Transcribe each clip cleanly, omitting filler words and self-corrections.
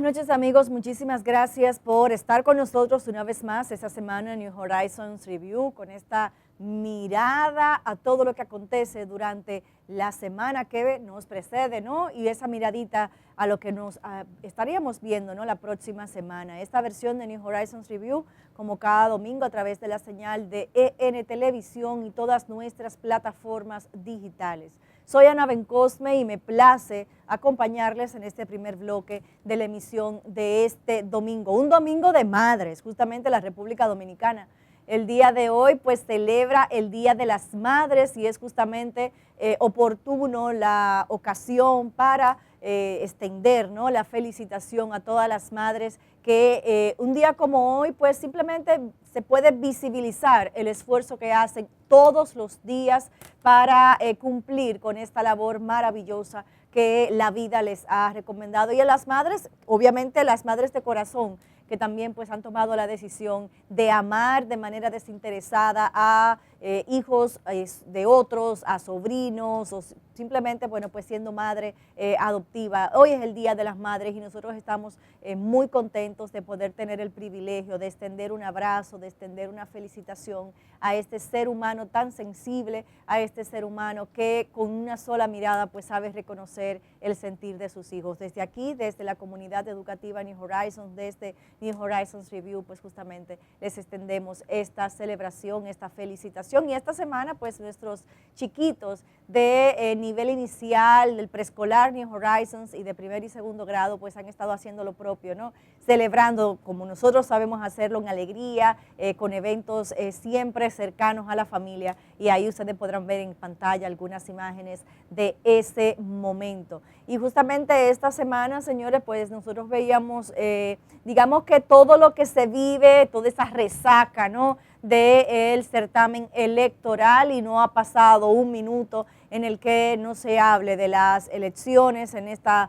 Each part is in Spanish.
buenas noches amigos, muchísimas gracias por estar con nosotros una vez más esta semana en New Horizons Review con esta mirada a todo lo que acontece durante la semana que nos precede, ¿no? Y esa miradita a lo que nos estaríamos viendo, ¿no? La próxima semana. Esta versión de New Horizons Review, como cada domingo a través de la señal de EN Televisión y todas nuestras plataformas digitales. Soy Ana Bencosme y me place acompañarles en este primer bloque de la emisión de este domingo, un domingo de madres, justamente la República Dominicana. El día de hoy pues celebra el Día de las Madres y es justamente oportuno la ocasión para extender, ¿no?, la felicitación a todas las madres que un día como hoy pues simplemente se puede visibilizar el esfuerzo que hacen todos los días para cumplir con esta labor maravillosa que la vida les ha recomendado. Y a las madres, obviamente las madres de corazón, que también pues han tomado la decisión de amar de manera desinteresada a hijos de otros, a sobrinos, o simplemente, bueno, pues siendo madre adoptiva. Hoy es el Día de las Madres y nosotros estamos muy contentos de poder tener el privilegio de extender un abrazo, de extender una felicitación a este ser humano tan sensible, a este ser humano que con una sola mirada pues sabe reconocer el sentir de sus hijos. Desde aquí, desde la comunidad educativa New Horizons, desde New Horizons Review, pues justamente les extendemos esta celebración, esta felicitación. Y esta semana pues nuestros chiquitos de nivel inicial, del preescolar New Horizons y de primer y segundo grado pues han estado haciendo lo propio, ¿no? Celebrando como nosotros sabemos hacerlo en alegría, con eventos siempre cercanos a la familia, y ahí ustedes podrán ver en pantalla algunas imágenes de ese momento. Y justamente esta semana, señores, pues nosotros veíamos, digamos que todo lo que se vive, toda esa resaca, ¿no?, del certamen electoral, y no ha pasado un minuto en el que no se hable de las elecciones en esta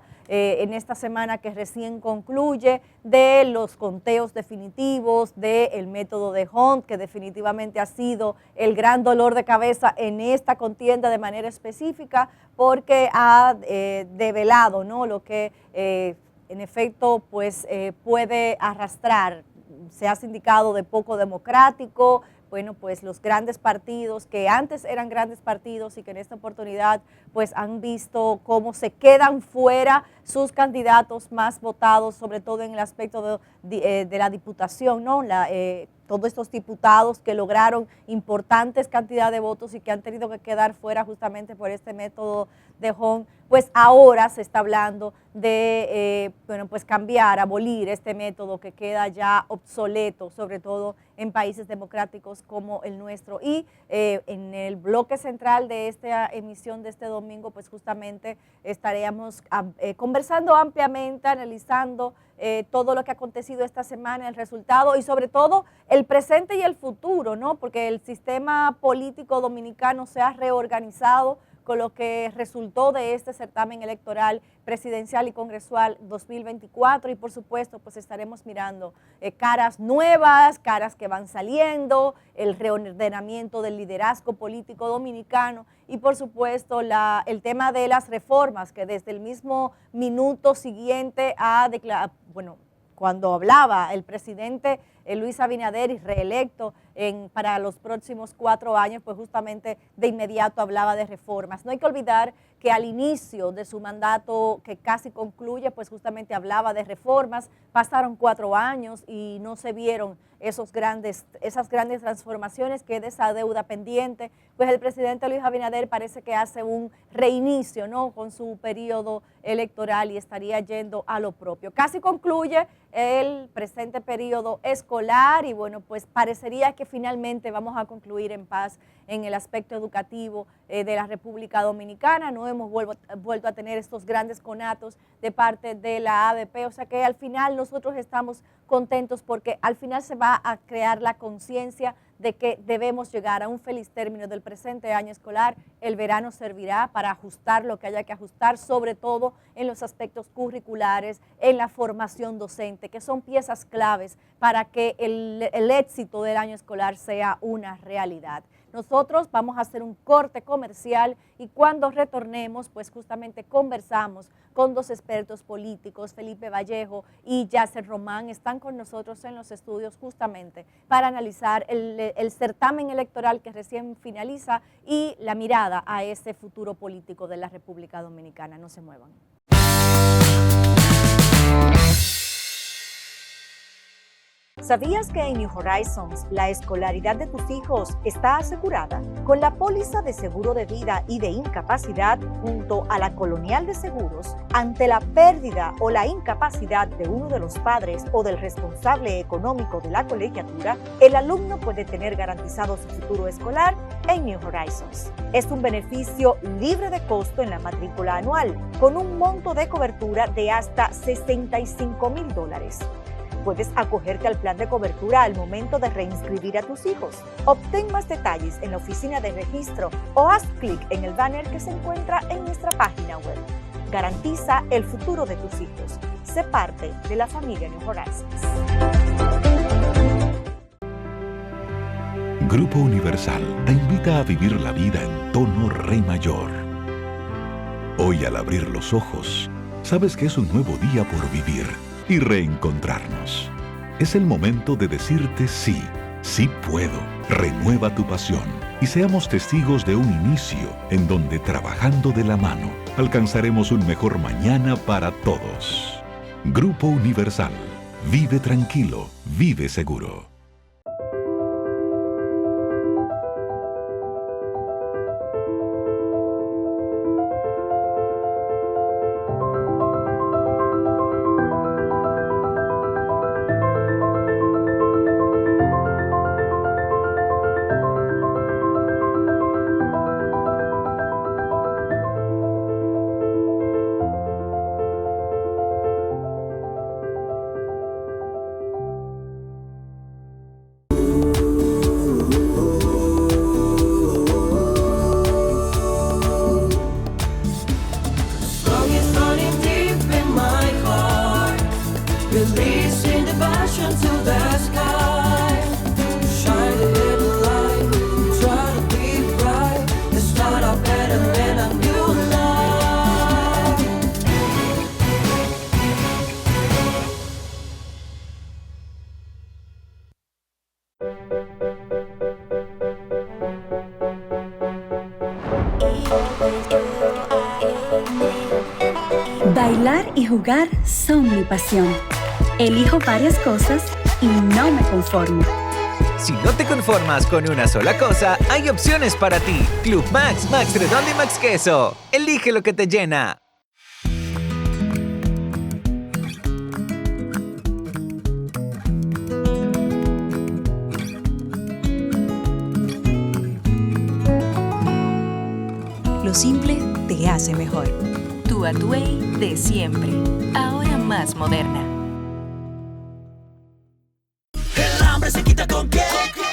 semana que recién concluye, de los conteos definitivos, del método de Hunt, que definitivamente ha sido el gran dolor de cabeza en esta contienda de manera específica, porque ha develado, ¿no?, lo que en efecto pues puede arrastrar. Se ha sindicado de poco democrático. Bueno, pues los grandes partidos que antes eran grandes partidos y que en esta oportunidad pues han visto cómo se quedan fuera sus candidatos más votados, sobre todo en el aspecto de la diputación, ¿no? Todos estos diputados que lograron importantes cantidades de votos y que han tenido que quedar fuera justamente por este método de Hunt, pues ahora se está hablando de bueno, pues cambiar, abolir este método que queda ya obsoleto, sobre todo en países democráticos como el nuestro. Y en el bloque central de esta emisión de este domingo, pues justamente estaremos conversando ampliamente, analizando todo lo que ha acontecido esta semana, el resultado y sobre todo el presente y el futuro, ¿no? Porque el sistema político dominicano se ha reorganizado con lo que resultó de este certamen electoral presidencial y congresual 2024, y por supuesto pues estaremos mirando caras nuevas, caras que van saliendo, el reordenamiento del liderazgo político dominicano y por supuesto el tema de las reformas que desde el mismo minuto siguiente a declarar, bueno, cuando hablaba el presidente Luis Abinader y reelecto para los próximos 4 años, pues justamente de inmediato hablaba de reformas. No hay que olvidar que al inicio de su mandato, que casi concluye, pues justamente hablaba de reformas. Pasaron 4 años y no se vieron esas grandes transformaciones, queda esa deuda pendiente. Pues el presidente Luis Abinader parece que hace un reinicio, ¿no?, con su periodo electoral y estaría yendo a lo propio. Casi concluye el presente periodo escolar y bueno, pues parecería que finalmente vamos a concluir en paz en el aspecto educativo de la República Dominicana. No hemos vuelto a tener estos grandes conatos de parte de la ADP, o sea que al final nosotros estamos contentos porque al final se va a crear la conciencia de que debemos llegar a un feliz término del presente año escolar. El verano servirá para ajustar lo que haya que ajustar, sobre todo en los aspectos curriculares, en la formación docente, que son piezas claves para que el éxito del año escolar sea una realidad. Nosotros vamos a hacer un corte comercial y cuando retornemos, pues justamente conversamos con dos expertos políticos, Felipe Vallejo y Yasser Román, están con nosotros en los estudios justamente para analizar el certamen electoral que recién finaliza y la mirada a ese futuro político de la República Dominicana. No se muevan. ¿Sabías que en New Horizons la escolaridad de tus hijos está asegurada? Con la póliza de seguro de vida y de incapacidad junto a la Colonial de Seguros, ante la pérdida o la incapacidad de uno de los padres o del responsable económico de la colegiatura, el alumno puede tener garantizado su futuro escolar en New Horizons. Es un beneficio libre de costo en la matrícula anual, con un monto de cobertura de hasta $65,000. Puedes acogerte al plan de cobertura al momento de reinscribir a tus hijos. Obtén más detalles en la oficina de registro o haz clic en el banner que se encuentra en nuestra página web. Garantiza el futuro de tus hijos. Sé parte de la familia New Horizons. Grupo Universal te invita a vivir la vida en tono re mayor. Hoy, al abrir los ojos, sabes que es un nuevo día por vivir y reencontrarnos. Es el momento de decirte sí, sí puedo. Renueva tu pasión y seamos testigos de un inicio en donde, trabajando de la mano, alcanzaremos un mejor mañana para todos. Grupo Universal. Vive tranquilo, vive seguro. Bailar y jugar son mi pasión. Elijo varias cosas y no me conformo. Si no te conformas con una sola cosa, hay opciones para ti. Club Max, Max Redondo y Max Queso. Elige lo que te llena. Lo simple te hace mejor. Tu Atuey de siempre, ahora más moderna. El hambre se quita con qué,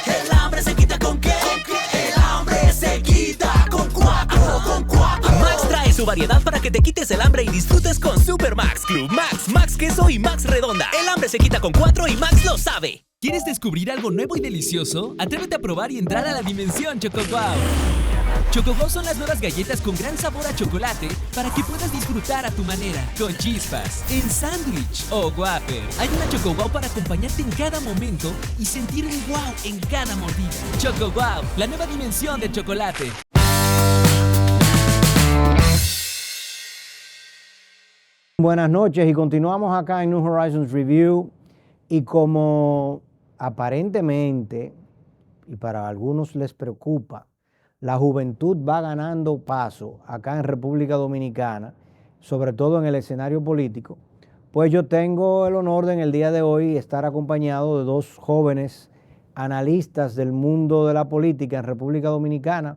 el hambre se quita con qué, el hambre se quita con Cuatro. Max trae su variedad para que te quites el hambre y disfrutes con Super Max, Club Max, Max Queso y Max Redonda. El hambre se quita con 4 y Max lo sabe. ¿Quieres descubrir algo nuevo y delicioso? Atrévete a probar y entrar a la dimensión ChocoWow. ChocoWow son las nuevas galletas con gran sabor a chocolate para que puedas disfrutar a tu manera, con chispas, en sándwich o Whopper. Hay una ChocoWow para acompañarte en cada momento y sentir un wow en cada mordida. ChocoWow, la nueva dimensión del chocolate. Buenas noches y continuamos acá en New Horizons Review y como aparentemente, y para algunos les preocupa, la juventud va ganando paso acá en República Dominicana, sobre todo en el escenario político, pues yo tengo el honor de en el día de hoy estar acompañado de dos jóvenes analistas del mundo de la política en República Dominicana,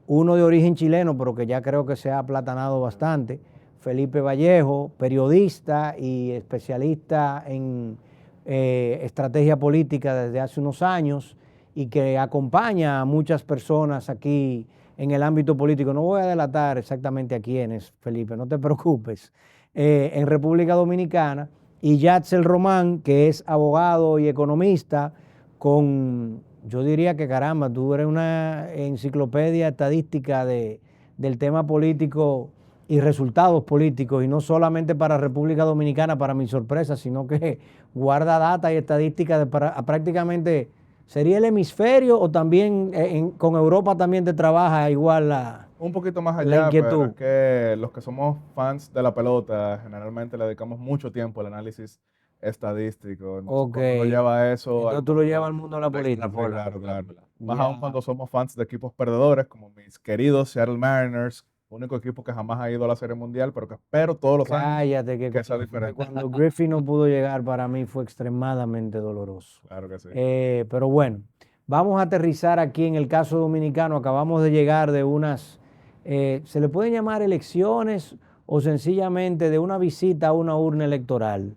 uno de origen chileno, pero que ya creo que se ha aplatanado bastante, Felipe Vallejo, periodista y especialista en estrategia política desde hace unos años y que acompaña a muchas personas aquí en el ámbito político. No voy a delatar exactamente a quiénes, Felipe, no te preocupes, en República Dominicana, y Yasser Román, que es abogado y economista con yo diría que caramba, tú eres una enciclopedia estadística del tema político y resultados políticos, y no solamente para República Dominicana, para mi sorpresa, sino que guarda data y estadísticas prácticamente, ¿sería el hemisferio o también con Europa también te trabaja igual un poquito más la allá, pero inquietud? es que los que somos fans de la pelota generalmente le dedicamos mucho tiempo al análisis estadístico. Entonces, Ok, cuando uno lleva eso entonces tú lo llevas al mundo de la política. Claro, claro. Más Ya. aún cuando somos fans de equipos perdedores, como mis queridos Seattle Mariners, único equipo que jamás ha ido a la Serie Mundial, pero que espero todos los años Cállate, que sea diferente. cuando Griffey no pudo llegar, para mí fue extremadamente doloroso. Claro que sí. Pero bueno, vamos a aterrizar aquí en el caso dominicano. Acabamos de llegar de unas, ¿se le pueden llamar elecciones o sencillamente de una visita a una urna electoral?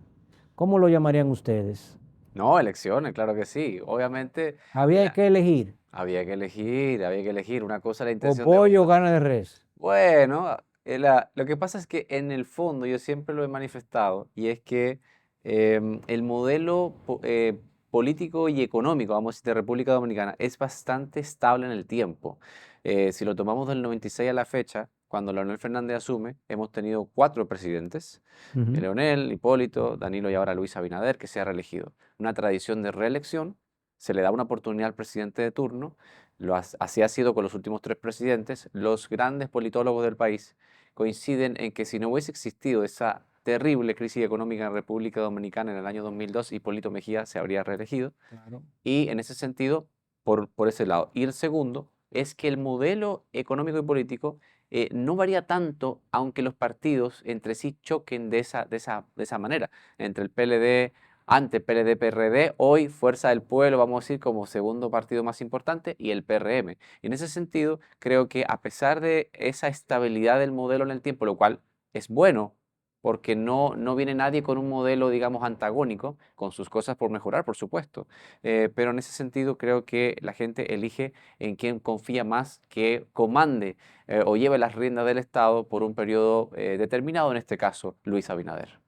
¿Cómo lo llamarían ustedes? No, elecciones, claro que sí. Obviamente Había que elegir, había que elegir. Una cosa la o intención de pollo o votar. carne de res. Bueno, lo que pasa es que en el fondo yo siempre lo he manifestado y es que el modelo político y económico, vamos a decir, de República Dominicana es bastante estable en el tiempo. Si lo tomamos del 96 a la fecha, cuando Leonel Fernández asume, hemos tenido 4 presidentes, Ujú. Leonel, Hipólito, Danilo y ahora Luis Abinader, que se ha reelegido. Una tradición de reelección, se le da una oportunidad al presidente de turno. Así ha sido con los últimos 3 presidentes. Los grandes politólogos del país coinciden en que si no hubiese existido esa terrible crisis económica en República Dominicana en el año 2002, Hipólito Mejía se habría reelegido. Claro. Y en ese sentido, por ese lado. Y el segundo es que el modelo económico y político no varía tanto, aunque los partidos entre sí choquen de esa manera. Entre el PLD, antes PLD-PRD, hoy Fuerza del Pueblo, vamos a decir, como segundo partido más importante, y el PRM. Y en ese sentido, creo que a pesar de esa estabilidad del modelo en el tiempo, lo cual es bueno, porque no viene nadie con un modelo, digamos, antagónico, con sus cosas por mejorar, por supuesto. Pero en ese sentido creo que la gente elige en quien confía más que comande o lleve las riendas del Estado por un periodo determinado, en este caso, Luis Abinader.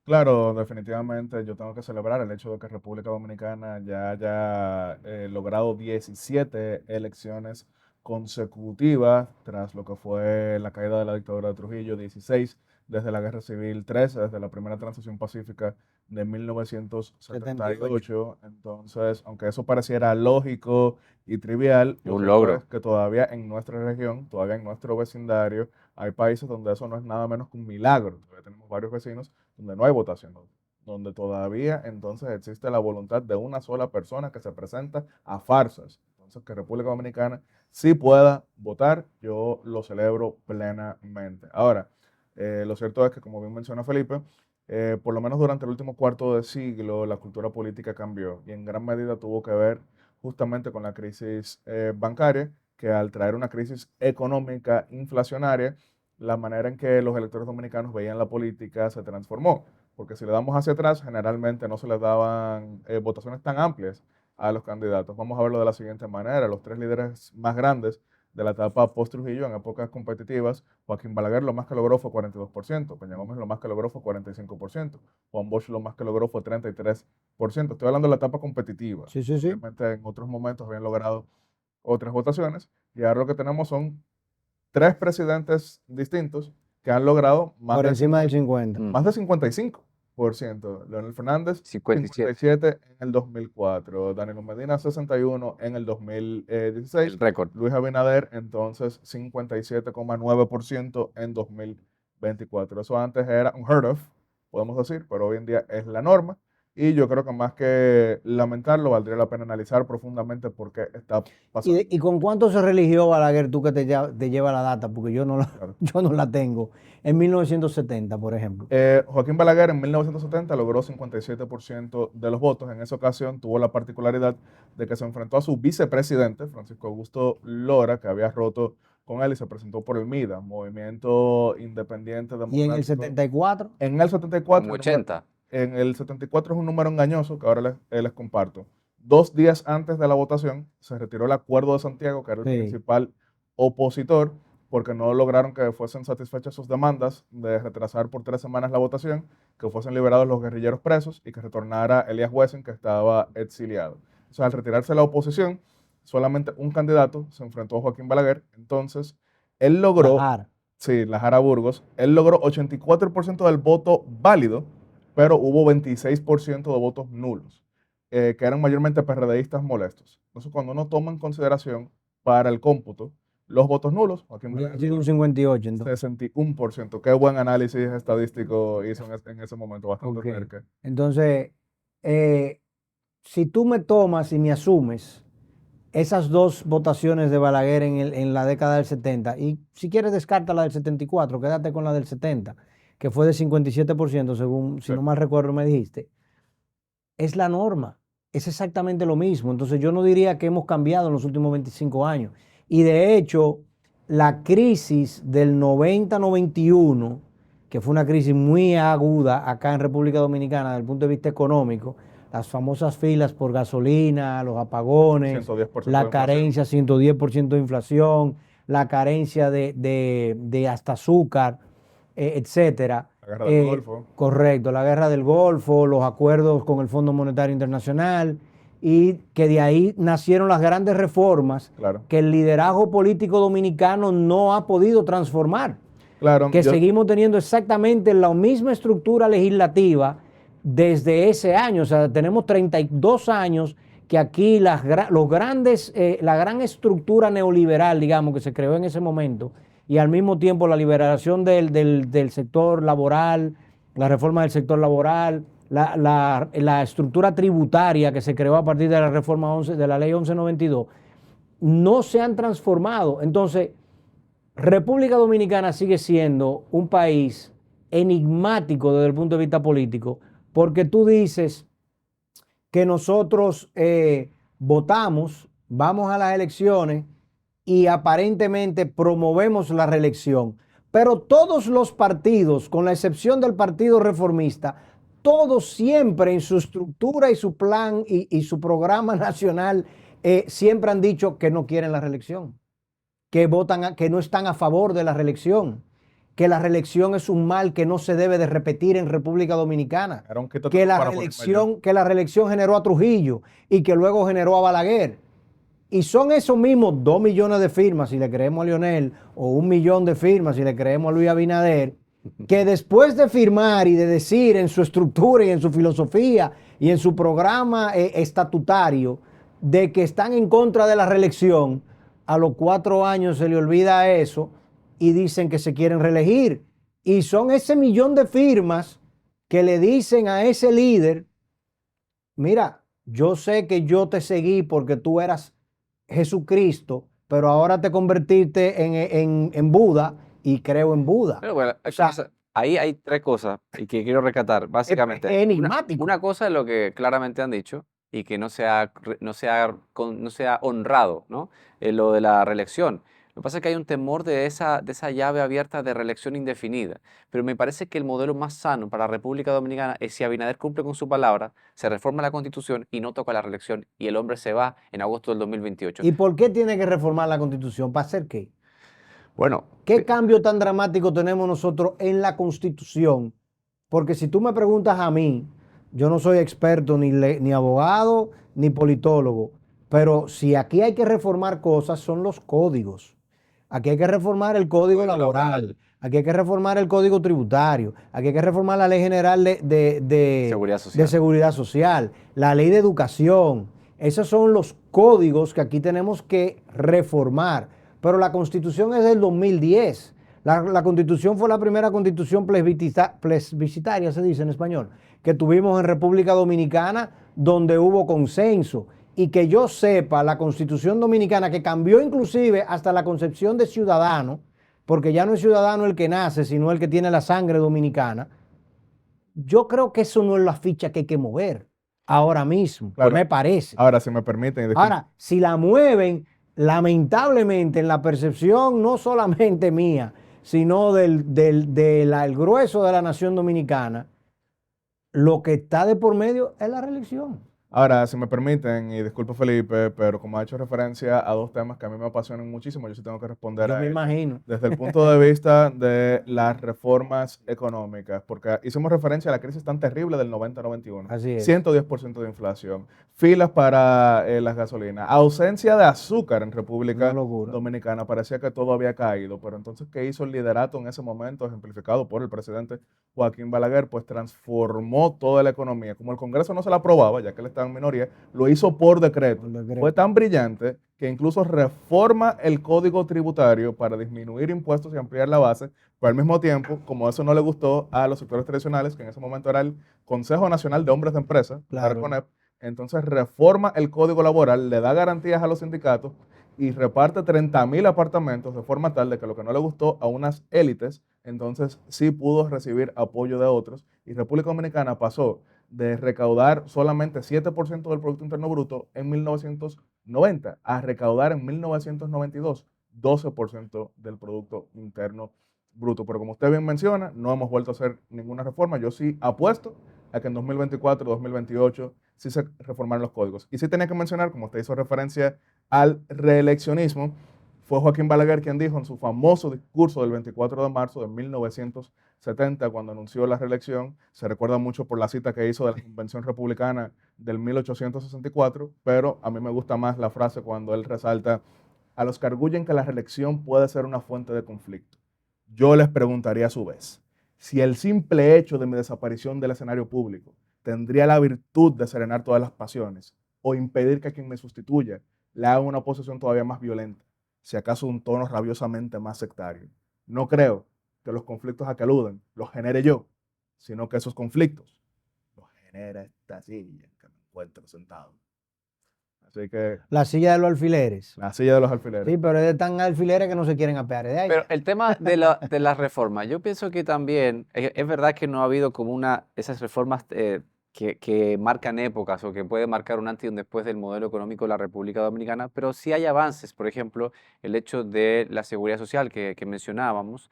Claro, definitivamente yo tengo que celebrar el hecho de que República Dominicana ya haya logrado 17 elecciones consecutivas tras lo que fue la caída de la dictadura de Trujillo, 16 desde la Guerra Civil, 13 desde la primera transición pacífica de 1978. Entonces, aunque eso pareciera lógico y trivial, lo Un cierto logro. es que todavía en nuestra región, todavía en nuestro vecindario, hay países donde eso no es nada menos que un milagro. Todavía tenemos varios vecinos donde no hay votación, donde todavía entonces existe la voluntad de una sola persona que se presenta a farsas. Entonces, que República Dominicana sí pueda votar, yo lo celebro plenamente. Ahora, lo cierto es que, como bien menciona Felipe, por lo menos durante el último cuarto de siglo, la cultura política cambió y en gran medida tuvo que ver justamente con la crisis bancaria, que al traer una crisis económica inflacionaria, la manera en que los electores dominicanos veían la política se transformó, porque si le damos hacia atrás, generalmente no se les daban votaciones tan amplias a los candidatos. Vamos a verlo de la siguiente manera: los 3 líderes más grandes de la etapa post-Trujillo en épocas competitivas, Joaquín Balaguer lo más que logró fue 42%, Peña Gómez lo más que logró fue 45%, Juan Bosch lo más que logró fue 33%. Estoy hablando de la etapa competitiva. Sí, sí, sí. Obviamente en otros momentos habían logrado otras votaciones, y ahora lo que tenemos son 3 presidentes distintos que han logrado Por encima del 50. más de 55%. Leonel Fernández, 57. 57 en el 2004. Danilo Medina, 61 en el 2016. El récord. Luis Abinader, entonces, 57,9% en 2024. Eso antes era unheard of, podemos decir, pero hoy en día es la norma. Y yo creo que más que lamentarlo, valdría la pena analizar profundamente por qué está pasando. ¿Y con cuánto se religió Balaguer, tú que te lleva la data? Porque yo no Claro. yo no la tengo. En 1970, por ejemplo. Joaquín Balaguer en 1970 logró 57% de los votos. En esa ocasión tuvo la particularidad de que se enfrentó a su vicepresidente, Francisco Augusto Lora, que había roto con él y se presentó por el MIDA, Movimiento Independiente Democrático. ¿Y en el 74? En el 74. Como 80. En el 74 es un número engañoso que ahora les comparto. 2 días antes de la votación se retiró el Acuerdo de Santiago, que era el principal opositor, porque no lograron que fuesen satisfechas sus demandas de retrasar por 3 semanas la votación, que fuesen liberados los guerrilleros presos y que retornara Elías Wessing, que estaba exiliado. O sea, al retirarse la oposición, solamente un candidato se enfrentó a Joaquín Balaguer. Entonces, él logró, la Jara Burgos, él logró 84% del voto válido, pero hubo 26% de votos nulos, que eran mayormente PRDistas molestos. Entonces, cuando uno toma en consideración para el cómputo los votos nulos, Joaquín Balaguer, un 58, entonces. 61%. Qué buen análisis estadístico hizo en ese momento, bastante cerca. Entonces, si tú me tomas y me asumes esas dos votaciones de Balaguer en la década del 70, y si quieres descarta la del 74, quédate con la del 70, que fue de 57%, según, si no mal recuerdo me dijiste, es la norma, es exactamente lo mismo. Entonces yo no diría que hemos cambiado en los últimos 25 años. Y de hecho, la crisis del 90-91, que fue una crisis muy aguda acá en República Dominicana desde el punto de vista económico, las famosas filas por gasolina, los apagones, la carencia, 110% de inflación, la carencia de hasta azúcar, etcétera. La guerra del Golfo. Correcto, la guerra del Golfo, los acuerdos con el Fondo Monetario Internacional, y que de ahí nacieron las grandes reformas que el liderazgo político dominicano no ha podido transformar. Seguimos teniendo exactamente la misma estructura legislativa desde ese año. O sea, tenemos 32 años que aquí la gran estructura neoliberal, digamos, que se creó en ese momento, y al mismo tiempo la liberación del sector laboral, la reforma del sector laboral, la estructura tributaria que se creó a partir de la reforma de la ley 1192, no se han transformado. Entonces, República Dominicana sigue siendo un país enigmático desde el punto de vista político, porque tú dices que nosotros votamos, vamos a las elecciones y aparentemente promovemos la reelección, pero todos los partidos, con la excepción del Partido Reformista, todos siempre en su estructura y su plan y su programa nacional siempre han dicho que no quieren la reelección, que no están a favor de la reelección, que la reelección es un mal que no se debe de repetir en República Dominicana, que la reelección generó a Trujillo y que luego generó a Balaguer. Y son esos mismos 2 millones de firmas, si le creemos a Leonel, o 1 millón de firmas, si le creemos a Luis Abinader, que después de firmar y de decir en su estructura y en su filosofía y en su programa estatutario de que están en contra de la reelección, a los 4 años se le olvida eso y dicen que se quieren reelegir. Y son ese millón de firmas que le dicen a ese líder, mira, yo sé que yo te seguí porque tú eras Jesucristo, pero ahora te convertiste en Buda y creo en Buda. Pero bueno, ahí hay 3 cosas y que quiero rescatar, básicamente. Es enigmático. Una cosa es lo que claramente han dicho y que no se ha honrado, ¿no? Lo de la reelección. Lo que pasa es que hay un temor de esa llave abierta de reelección indefinida. Pero me parece que el modelo más sano para la República Dominicana es si Abinader cumple con su palabra, se reforma la Constitución y no toca la reelección y el hombre se va en agosto del 2028. ¿Y por qué tiene que reformar la Constitución? ¿Para hacer qué? Bueno, ¿qué cambio tan dramático tenemos nosotros en la Constitución? Porque si tú me preguntas a mí, yo no soy experto ni abogado ni politólogo, pero si aquí hay que reformar cosas son los códigos. Aquí hay que reformar el código laboral, aquí hay que reformar el código tributario, aquí hay que reformar la ley general de seguridad social, la ley de educación. Esos son los códigos que aquí tenemos que reformar. Pero la Constitución es del 2010. La Constitución fue la primera constitución plebiscitaria, se dice en español, que tuvimos en República Dominicana, donde hubo consenso. Y que yo sepa, la Constitución Dominicana, que cambió inclusive hasta la concepción de ciudadano, porque ya no es ciudadano el que nace, sino el que tiene la sangre dominicana, yo creo que eso no es la ficha que hay que mover ahora mismo, Claro. me parece. Ahora, si me permiten. Ahora, si la mueven, lamentablemente, en la percepción no solamente mía, sino del grueso de la nación dominicana, lo que está de por medio es la reelección. Ahora, si me permiten, y disculpe Felipe, pero como ha hecho referencia a dos temas que a mí me apasionan muchísimo, yo sí tengo que responder Yo a me ellos. imagino. Desde el punto de vista de las reformas económicas, porque hicimos referencia a la crisis tan terrible del 90-91. Así es. 110% de inflación, filas para las gasolinas, ausencia de azúcar en Una República locura. Dominicana, parecía que todo había caído, pero entonces, ¿qué hizo el liderato en ese momento, ejemplificado por el presidente Joaquín Balaguer? Pues transformó toda la economía. Como el Congreso no se la aprobaba, ya que él estaba en minoría, lo hizo por decreto. Fue tan brillante que incluso reforma el código tributario para disminuir impuestos y ampliar la base, pero al mismo tiempo, como eso no le gustó a los sectores tradicionales, que en ese momento era el Consejo Nacional de Hombres de Empresa, la Claro. RECONEP, entonces reforma el código laboral, le da garantías a los sindicatos y reparte 30.000 apartamentos de forma tal de que lo que no le gustó a unas élites, entonces sí pudo recibir apoyo de otros, y República Dominicana pasó de recaudar solamente 7% del Producto Interno Bruto en 1990 a recaudar en 1992 12% del Producto Interno Bruto. Pero como usted bien menciona, no hemos vuelto a hacer ninguna reforma. Yo sí apuesto a que en 2024, 2028 sí se reformaron los códigos. Y sí tenía que mencionar, como usted hizo referencia al reeleccionismo, fue Joaquín Balaguer quien dijo en su famoso discurso del 24 de marzo de 1970, cuando anunció la reelección, se recuerda mucho por la cita que hizo de la Convención Republicana del 1864, pero a mí me gusta más la frase cuando él resalta: a los que arguyen que la reelección puede ser una fuente de conflicto. Yo les preguntaría a su vez, si el simple hecho de mi desaparición del escenario público tendría la virtud de serenar todas las pasiones o impedir que quien me sustituya le haga una oposición todavía más violenta, si acaso un tono rabiosamente más sectario. No creo que los conflictos a que aluden los genere yo, sino que esos conflictos los genera esta silla en que me encuentro sentado. Así que La silla de los alfileres. la silla de los alfileres. Sí, pero es de tan alfileres que no se quieren apear de ahí. Pero el tema de la reforma, yo pienso que también, es verdad que no ha habido como esas reformas que marcan épocas o que puede marcar un antes y un después del modelo económico de la República Dominicana, pero sí hay avances. Por ejemplo, el hecho de la seguridad social que mencionábamos.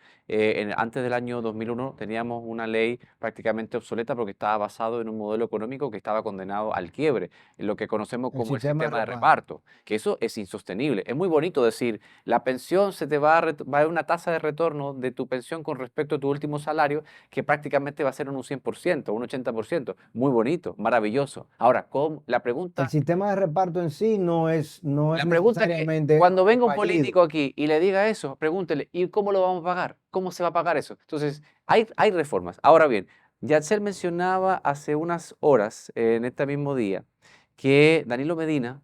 Antes del año 2001 teníamos una ley prácticamente obsoleta porque estaba basado en un modelo económico que estaba condenado al quiebre, en lo que conocemos como el sistema de reparto, que eso es insostenible. Es muy bonito decir, la pensión se te va a haber una tasa de retorno de tu pensión con respecto a tu último salario que prácticamente va a ser un 100%, un 80%. Muy bonito, maravilloso. Ahora, la pregunta... El sistema de reparto en sí no es La pregunta es que necesariamente cuando venga un fallido. político aquí y le diga eso, pregúntele, ¿y cómo lo vamos a pagar? ¿Cómo se va a pagar eso? Entonces, hay reformas. Ahora bien, Yatzel mencionaba hace unas horas, en este mismo día, que Danilo Medina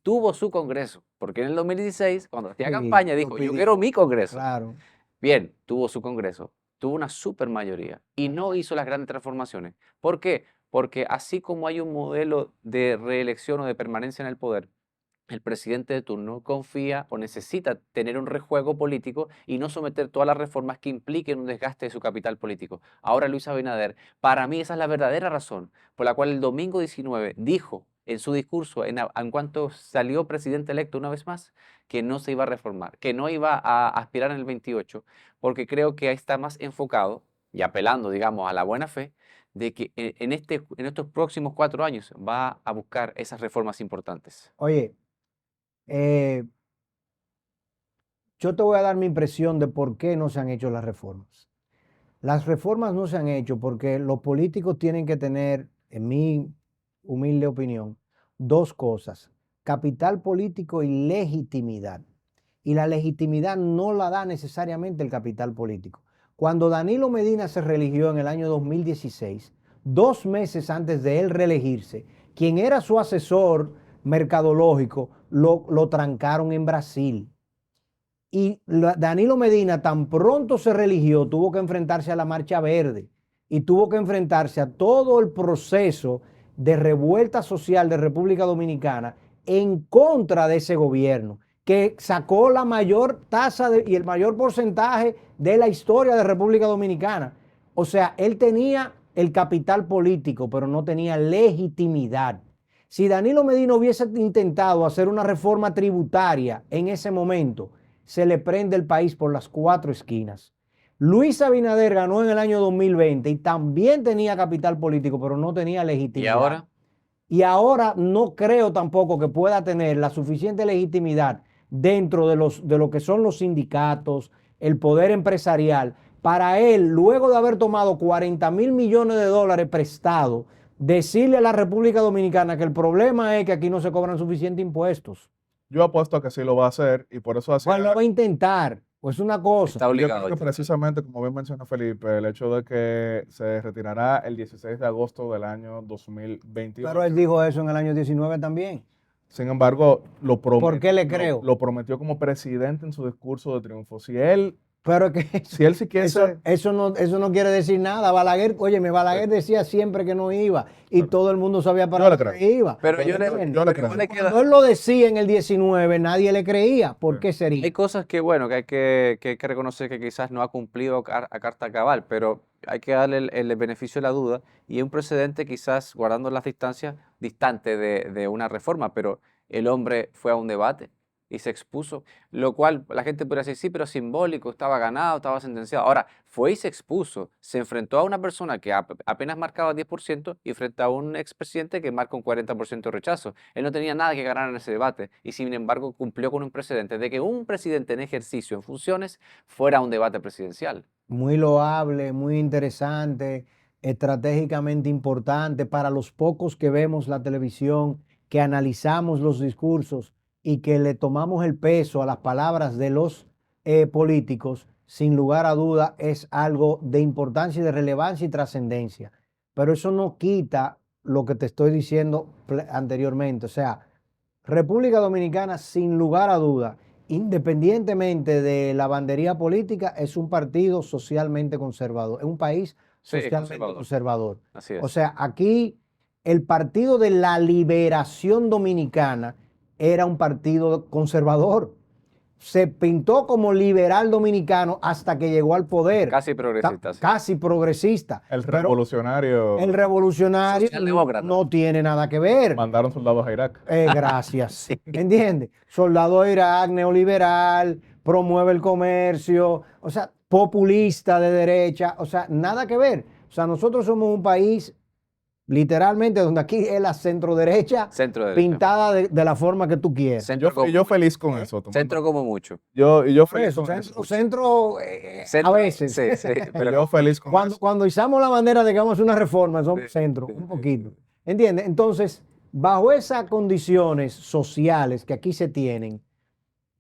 tuvo su congreso, porque en el 2016, cuando hacía Sí, campaña, lo dijo, yo pidió. quiero mi congreso. Claro. Bien, tuvo su congreso, tuvo una super mayoría y no hizo las grandes transformaciones. ¿Por qué? Porque así como hay un modelo de reelección o de permanencia en el poder, el presidente de turno confía o necesita tener un rejuego político y no someter todas las reformas que impliquen un desgaste de su capital político. Ahora Luis Abinader, para mí esa es la verdadera razón por la cual el domingo 19 dijo en su discurso, en cuanto salió presidente electo una vez más, que no se iba a reformar, que no iba a aspirar en el 28, porque creo que ahí está más enfocado y apelando, digamos, a la buena fe, de que en estos próximos 4 años va a buscar esas reformas importantes. Oye, yo te voy a dar mi impresión de por qué no se han hecho las reformas. Las reformas no se han hecho porque los políticos tienen que tener, en mi humilde opinión, dos cosas: capital político y legitimidad. Y la legitimidad no la da necesariamente el capital político. Cuando Danilo Medina se reeligió en el año 2016, 2 meses antes de él reelegirse, quien era su asesor mercadológico lo trancaron en Brasil. Y Danilo Medina, tan pronto se reeligió, tuvo que enfrentarse a la Marcha Verde y tuvo que enfrentarse a todo el proceso de revuelta social de República Dominicana en contra de ese gobierno, que sacó la mayor tasa y el mayor porcentaje de la historia de República Dominicana. O sea, él tenía el capital político, pero no tenía legitimidad. Si Danilo Medina hubiese intentado hacer una reforma tributaria en ese momento, se le prende el país por las 4 esquinas. Luis Abinader ganó en el año 2020 y también tenía capital político, pero no tenía legitimidad. ¿Y ahora? y ahora no creo tampoco que pueda tener la suficiente legitimidad dentro de lo que son los sindicatos, el poder empresarial, para él, luego de haber tomado 40,000 millones de dólares prestados, decirle a la República Dominicana que el problema es que aquí no se cobran suficientes impuestos. Yo apuesto a que sí lo va a hacer y por eso Pues lo va a intentar, pues una cosa. Está obligado. Yo creo que precisamente, como bien mencionó Felipe, el hecho de que se retirará el 16 de agosto del año 2021. Pero él dijo eso en el año 19 también. Sin embargo, ¿Por qué le creo? Lo prometió como presidente en su discurso de triunfo. Si él Pero que Si él sí quiere eso no quiere decir nada. Balaguer, óyeme, Balaguer decía siempre que no iba y todo el mundo sabía para dónde iba. Pero yo le creo. Cuando él lo decía en el 19, nadie le creía. ¿Por qué sería? Hay cosas que, bueno, que hay que reconocer que quizás no ha cumplido a carta cabal, pero hay que darle el beneficio de la duda y es un precedente quizás guardando las distancias distante de una reforma, pero el hombre fue a un debate y se expuso, lo cual la gente podría decir, sí, pero simbólico, estaba ganado, estaba sentenciado. Ahora, fue y se expuso, se enfrentó a una persona que apenas marcaba 10% y frente a un expresidente que marca un 40% de rechazo. Él no tenía nada que ganar en ese debate y sin embargo cumplió con un precedente de que un presidente en ejercicio, en funciones, fuera a un debate presidencial. Muy loable, muy interesante, estratégicamente importante para los pocos que vemos la televisión, que analizamos los discursos y que le tomamos el peso a las palabras de los políticos, sin lugar a duda es algo de importancia y de relevancia y trascendencia. Pero eso no quita lo que te estoy diciendo anteriormente. O sea, República Dominicana, sin lugar a duda, independientemente de la bandería política, es un partido socialmente conservador, es un país socialmente conservador. Así es. O sea, aquí el Partido de la Liberación Dominicana era un partido conservador. Se pintó como liberal dominicano hasta que llegó al poder. Casi progresista. Sí. Casi progresista. El revolucionario. El revolucionario no tiene nada que ver. Mandaron soldados a Irak. Gracias. Sí. ¿Entiendes? Soldado a Irak, neoliberal, promueve el comercio, o sea, populista de derecha, o sea, nada que ver. O sea, nosotros somos un país literalmente donde aquí es la centro derecha pintada de la forma que tú quieres. Yo feliz con eso. Centro como mucho. Yo feliz con eso. Centro a veces. Sí, pero yo feliz con eso. Cuando izamos la bandera de que vamos a hacer una reforma, somos centro, un poquito. ¿Entiendes? Entonces, bajo esas condiciones sociales que aquí se tienen,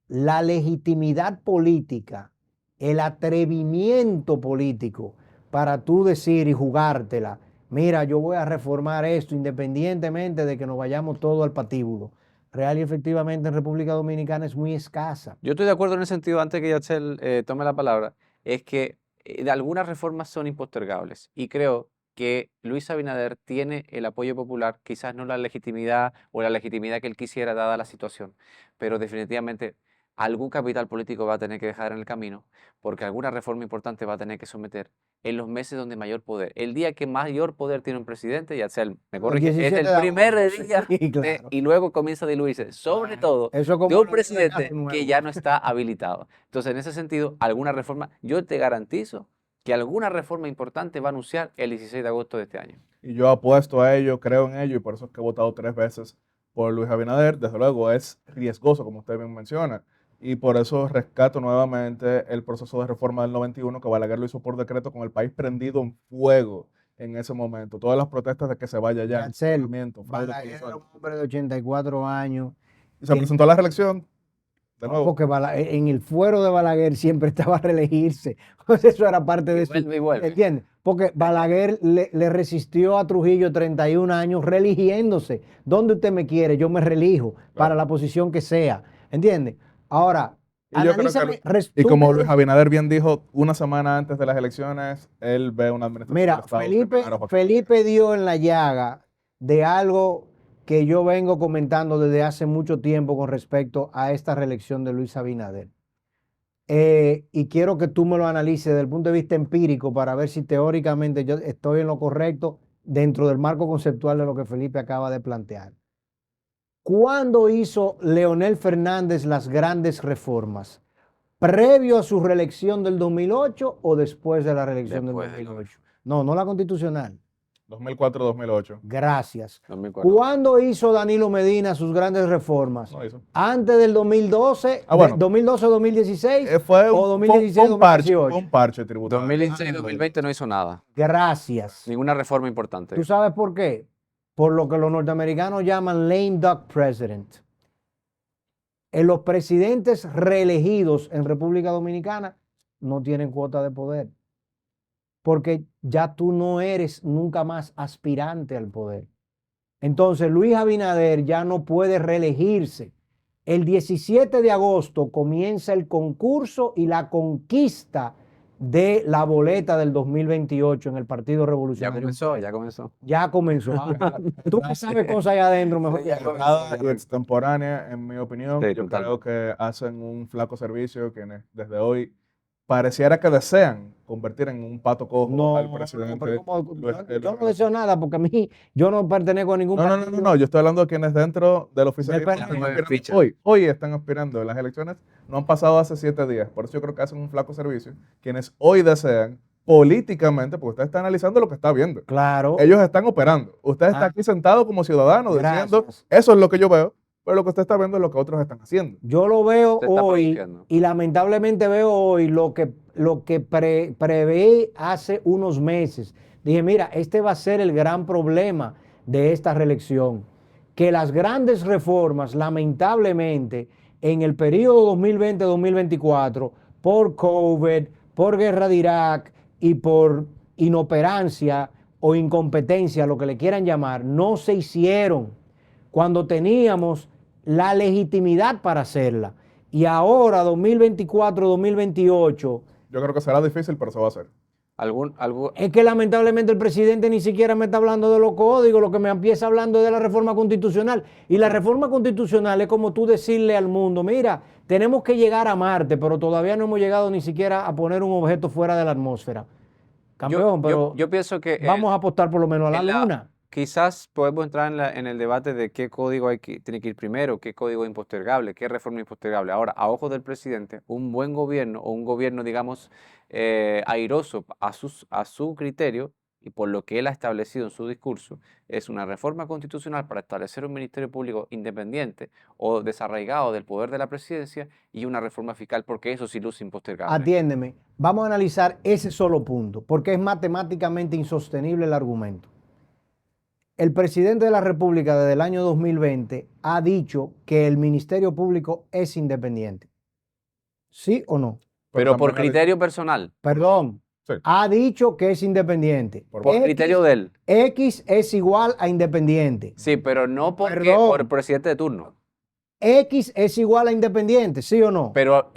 la legitimidad política, el atrevimiento político para tú decir y jugártela, mira, yo voy a reformar esto independientemente de que nos vayamos todos al patíbulo. Real y efectivamente en República Dominicana es muy escasa. Yo estoy de acuerdo en el sentido, antes que Yatzel tome la palabra, es que de algunas reformas son impostergables y creo que Luis Abinader tiene el apoyo popular, quizás no la legitimidad o la legitimidad que él quisiera dada la situación, pero definitivamente algún capital político va a tener que dejar en el camino porque alguna reforma importante va a tener que someter en los meses donde mayor poder. El día que mayor poder tiene un presidente, Yatzel, me corrige, es el primer día sí, claro. y luego comienza a diluirse, sobre todo de un presidente que ya no está habilitado. Entonces, en ese sentido, alguna reforma, yo te garantizo que alguna reforma importante va a anunciar el 16 de agosto de este año. Y yo apuesto a ello, creo en ello, y por eso es que he votado 3 veces por Luis Abinader. Desde luego es riesgoso, como usted bien menciona, y por eso rescato nuevamente el proceso de reforma del 91, que Balaguer lo hizo por decreto con el país prendido en fuego en ese momento. Todas las protestas de que se vaya ya. Balaguer era un hombre de 84 años. Y se presentó a la reelección. De nuevo. Porque en el fuero de Balaguer siempre estaba a reelegirse. Eso era parte de eso. ¿Entiendes? Porque Balaguer le resistió a Trujillo 31 años reeligiéndose. ¿Dónde usted me quiere? Yo me reelijo para la posición que sea. ¿Entiendes? Ahora, y como Luis Abinader bien dijo, una semana antes de las elecciones, él ve una administración. Mira, Felipe dio en la llaga de algo que yo vengo comentando desde hace mucho tiempo con respecto a esta reelección de Luis Abinader. Y quiero que tú me lo analices desde el punto de vista empírico para ver si teóricamente yo estoy en lo correcto dentro del marco conceptual de lo que Felipe acaba de plantear. ¿Cuándo hizo Leonel Fernández las grandes reformas? ¿Previo a su reelección del 2008 o después de la reelección del 2008? No la constitucional. 2004-2008. Gracias. 2004. ¿Cuándo hizo Danilo Medina sus grandes reformas? No hizo. ¿Antes del 2012? Bueno. 2012-2016 Fue o un, fue un parche, 2017-2018? fue un parche tributario. 2016-2020 no hizo nada. Gracias. Ninguna reforma importante. ¿Tú sabes por qué? Por lo que los norteamericanos llaman lame duck president. Los presidentes reelegidos en República Dominicana no tienen cuota de poder. Porque ya tú no eres nunca más aspirante al poder. Entonces Luis Abinader ya no puede reelegirse. El 17 de agosto comienza el concurso y la conquista de la boleta del 2028 en el Partido Revolucionario. Ya comenzó. Ya comenzó. Ahora, tú que sabes cosas allá adentro, mejor. Y extemporánea, en mi opinión, Sí, yo total. creo que hacen un flaco servicio quienes desde hoy pareciera que desean convertir en un pato cojo No, al presidente. pero ¿cómo? Luis- Yo no deseo nada porque a mí, yo no pertenezco a ningún No, partido. no, yo estoy hablando de quienes dentro del oficialismo Del están PRD. aspirando Ficha. hoy están aspirando. Las elecciones no han pasado hace 7 días, por eso yo creo que hacen un flaco servicio. Quienes hoy desean políticamente, porque usted está analizando lo que está viendo. Claro. Ellos están operando. Usted está Ah. aquí sentado como ciudadano diciendo, Gracias. eso es lo que yo veo, pero lo que usted está viendo es lo que otros están haciendo. Yo lo veo Se está hoy pronunciando. y lamentablemente veo hoy lo que prevé hace unos meses. Dije, mira, este va a ser el gran problema de esta reelección. Que las grandes reformas, lamentablemente, en el periodo 2020-2024, por COVID, por guerra de Irak y por inoperancia o incompetencia, lo que le quieran llamar, no se hicieron cuando teníamos la legitimidad para hacerla. Y ahora, 2024-2028, Yo creo que será difícil, pero se va a hacer. Algo, es que lamentablemente el presidente ni siquiera me está hablando de los códigos, lo que me empieza hablando es de la reforma constitucional. Y la reforma constitucional es como tú decirle al mundo, mira, tenemos que llegar a Marte, pero todavía no hemos llegado ni siquiera a poner un objeto fuera de la atmósfera. Campeón, pero yo pienso que vamos a apostar por lo menos a la en la- luna. quizás podemos entrar en el debate de qué código tiene que ir primero, qué código es impostergable, qué reforma es impostergable. Ahora, a ojos del presidente, un buen gobierno o un gobierno, digamos, airoso a su criterio y por lo que él ha establecido en su discurso, es una reforma constitucional para establecer un ministerio público independiente o desarraigado del poder de la presidencia y una reforma fiscal, porque eso sí luce impostergable. Atiéndeme, vamos a analizar ese solo punto, porque es matemáticamente insostenible el argumento. El presidente de la República desde el año 2020 ha dicho que el Ministerio Público es independiente. ¿Sí o no? Pero por también ha criterio personal, Perdón. Sí. Ha dicho que es independiente. Por por criterio de él. X es igual a independiente. Sí, pero no porque Perdón. por presidente de turno. X es igual a independiente, ¿sí o no? Pero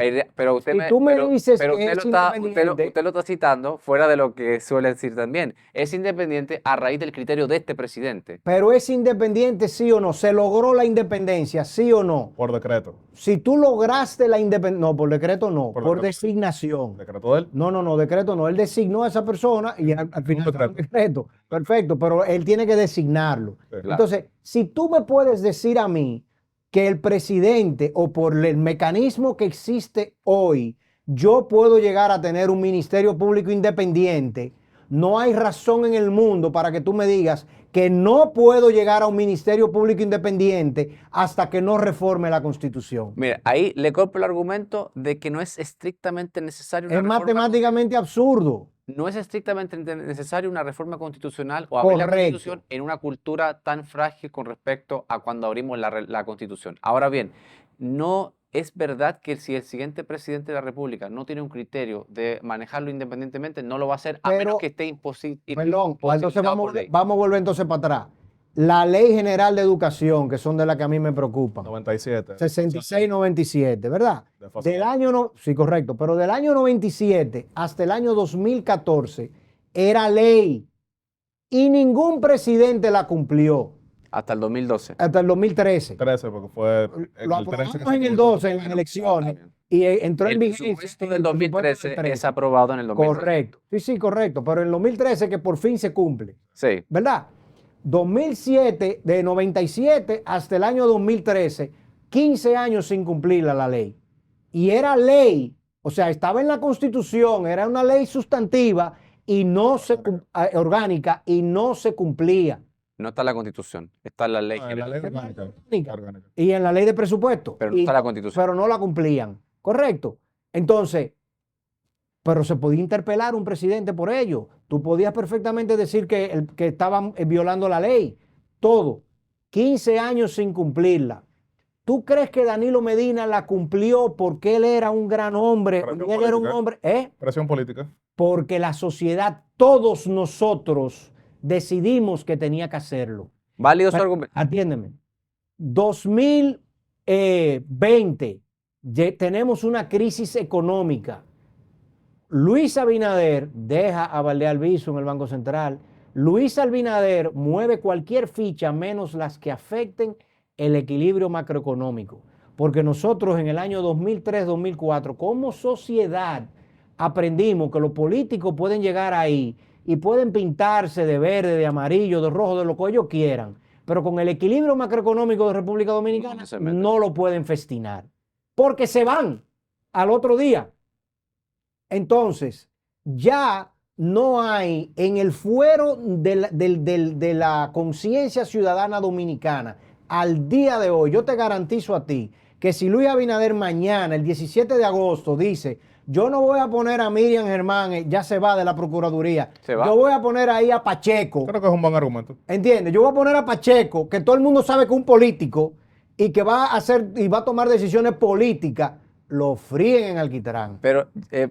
usted Si tú me dices pero que usted es lo está, independiente- usted lo está citando fuera de lo que suele decir también. Es independiente a raíz del criterio de este presidente. Pero es independiente, ¿sí o no? ¿Se logró la independencia, sí o no? Por decreto. Si tú lograste la independencia, no, por decreto no, Por por decreto. designación. Decreto de él. No, decreto no. Él designó a esa persona y al final decreto. un decreto. Perfecto, pero él tiene que designarlo. Sí, claro. Entonces, si tú me puedes decir a mí que el presidente o por el mecanismo que existe hoy, yo puedo llegar a tener un ministerio público independiente, no hay razón en el mundo para que tú me digas que no puedo llegar a un ministerio público independiente hasta que no reforme la Constitución. Mira, ahí le compro el argumento de que no es estrictamente necesario una Es reforma matemáticamente absurdo. No es estrictamente necesaria una reforma constitucional o abrir la Correcto. Constitución en una cultura tan frágil con respecto a cuando abrimos la Constitución. Ahora bien, no es verdad que si el siguiente presidente de la República no tiene un criterio de manejarlo independientemente, no lo va a hacer a menos Pero- que esté Perdón, pues entonces imposibilitado por ley. vamos a volver entonces para atrás. La Ley General de Educación, que son de las que a mí me preocupan. 97. 66-97, ¿verdad? De fase. Del año, no, sí, correcto, pero del año 97 hasta el año 2014 era ley y ningún presidente la cumplió Hasta el 2012. hasta el 2013. 13, porque fue Lo aprobamos en el 12 en las elecciones y entró en El vigencia. presupuesto en del el presupuesto 2013 del 13. es aprobado en el 2012. Correcto, sí, correcto, pero en el 2013 que por fin se cumple. Sí. ¿Verdad? 2007, de 97 hasta el año 2013, 15 años sin cumplirla la ley. Y era ley, o sea, estaba en la Constitución, era una ley sustantiva y no se orgánica y no se cumplía. No está en la Constitución, está en la ley No, en la general. ley orgánica. Orgánica. Orgánica. Y en la ley de presupuesto. Pero no está en la Constitución. Pero no la cumplían. Correcto. Entonces, pero se podía interpelar un presidente por ello. Tú podías perfectamente decir que estaban violando la ley. Todo. 15 años sin cumplirla. ¿Tú crees que Danilo Medina la cumplió porque él era un gran hombre? Presión Él era un política. hombre, Presión política. porque la sociedad, todos nosotros decidimos que tenía que hacerlo. Válido su argumento. Atiéndeme. 2020, tenemos una crisis económica. Luis Abinader deja a Valdealbizu en el Banco Central. Luis Abinader mueve cualquier ficha menos las que afecten el equilibrio macroeconómico. Porque nosotros en el año 2003-2004, como sociedad, aprendimos que los políticos pueden llegar ahí y pueden pintarse de verde, de amarillo, de rojo, de lo que ellos quieran. Pero con el equilibrio macroeconómico de República Dominicana no lo pueden festinar. Porque se van al otro día. Entonces, ya no hay en el fuero de la conciencia ciudadana dominicana al día de hoy, yo te garantizo a ti que si Luis Abinader mañana, el 17 de agosto, dice, yo no voy a poner a Miriam Germán, ya se va de la Procuraduría, yo voy a poner ahí a Pacheco. Creo que es un buen argumento. ¿Entiendes? Yo voy a poner a Pacheco, que todo el mundo sabe que es un político y que va a hacer y va a tomar decisiones políticas, lo fríen en alquitrán. Pero,